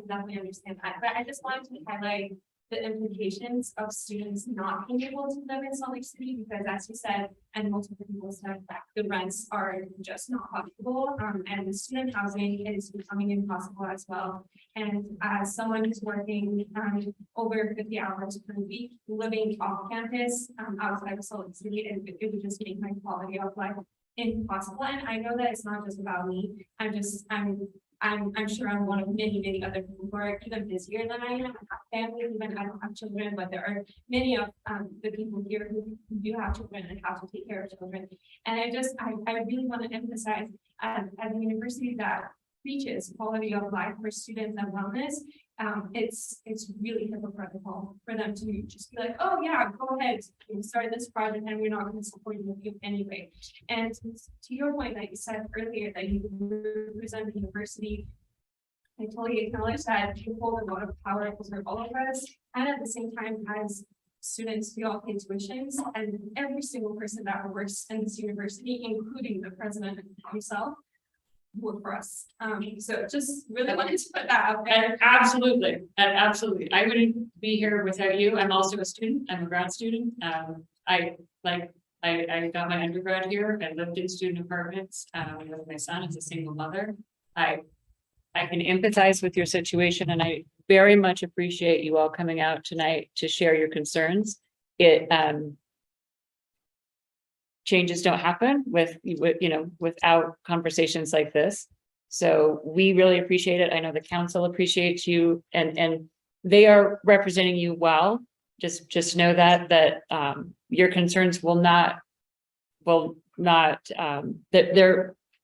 definitely understand that, but I just wanted to highlight the implications of students not being able to live in Salt Lake City, because as you said, and multiple people said, that the rents are just not possible, and the student housing is becoming impossible as well. And as someone who's working, over 50 hours per week, living off campus, outside of Salt Lake City, and it would just make my quality of life impossible. And I know that it's not just about me. I'm sure I'm one of many other people who are even busier than I am. I have family, even I don't have children, but there are many of the people here who do have children and have to take care of children. And I really want to emphasize as a university that preaches quality of life for students and wellness, it's really hypocritical for them to just be like, oh yeah, go ahead, start this project and we're not going to support you anyway. And to your point that you said earlier that you represent the university, I totally acknowledge that you hold a lot of power over all of us, and at the same time, as students, we all pay tuitions, and every single person that works in this university, including the president himself, work for us. So just really wanted to put that out there. And absolutely, I wouldn't be here without you. I'm also a student. I'm a grad student. I got my undergrad here. I lived in student apartments with my son as a single mother. I can empathize with your situation, and I very much appreciate you all coming out tonight to share your concerns. Changes don't happen without conversations like this. So we really appreciate it. I know the council appreciates you, and they are representing you well. Just know that your concerns will not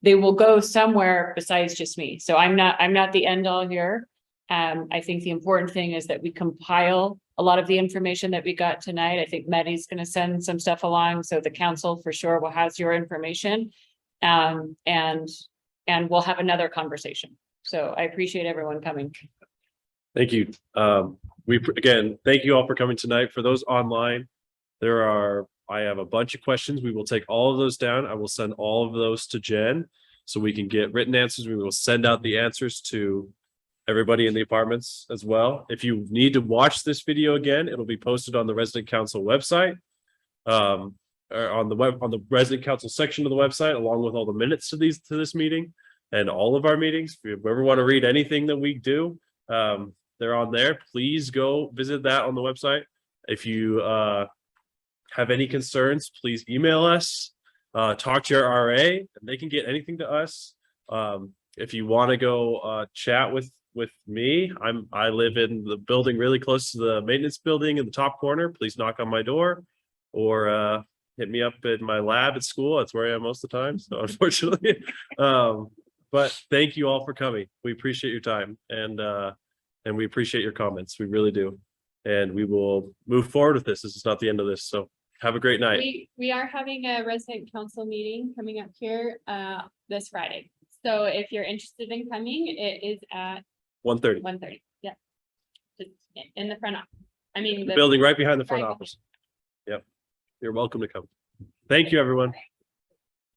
they will go somewhere besides just me. So I'm not the end all here. I think the important thing is that we compile a lot of the information that we got tonight. I think Medi's going to send some stuff along, so the council for sure will have your information, and we'll have another conversation. So I appreciate everyone coming. Thank you. Again, thank you all for coming tonight. For those online, I have a bunch of questions. We will take all of those down. I will send all of those to Jen so we can get written answers. We will send out the answers to everybody in the apartments as well. If you need to watch this video again, it'll be posted on the resident council website, or on the resident council section of the website, along with all the minutes to this meeting and all of our meetings. If you ever want to read anything that we do, they're on there. Please go visit that on the website. If you have any concerns, please email us, talk to your RA, and they can get anything to us. If you want to go chat with me, I live in the building really close to the maintenance building in the top corner. Please knock on my door, or hit me up in my lab at school. That's where I am most of the time, so unfortunately. But thank you all for coming. We appreciate your time, and we appreciate your comments. We really do. And we will move forward with this. This is not the end of this, so have a great night. We are having a resident council meeting coming up here this Friday. So if you're interested in coming, it is at 1:30. 1:30. Yeah. Just in the front office. I mean, The building right behind the front office. Yep. You're welcome to come. Thank you, everyone.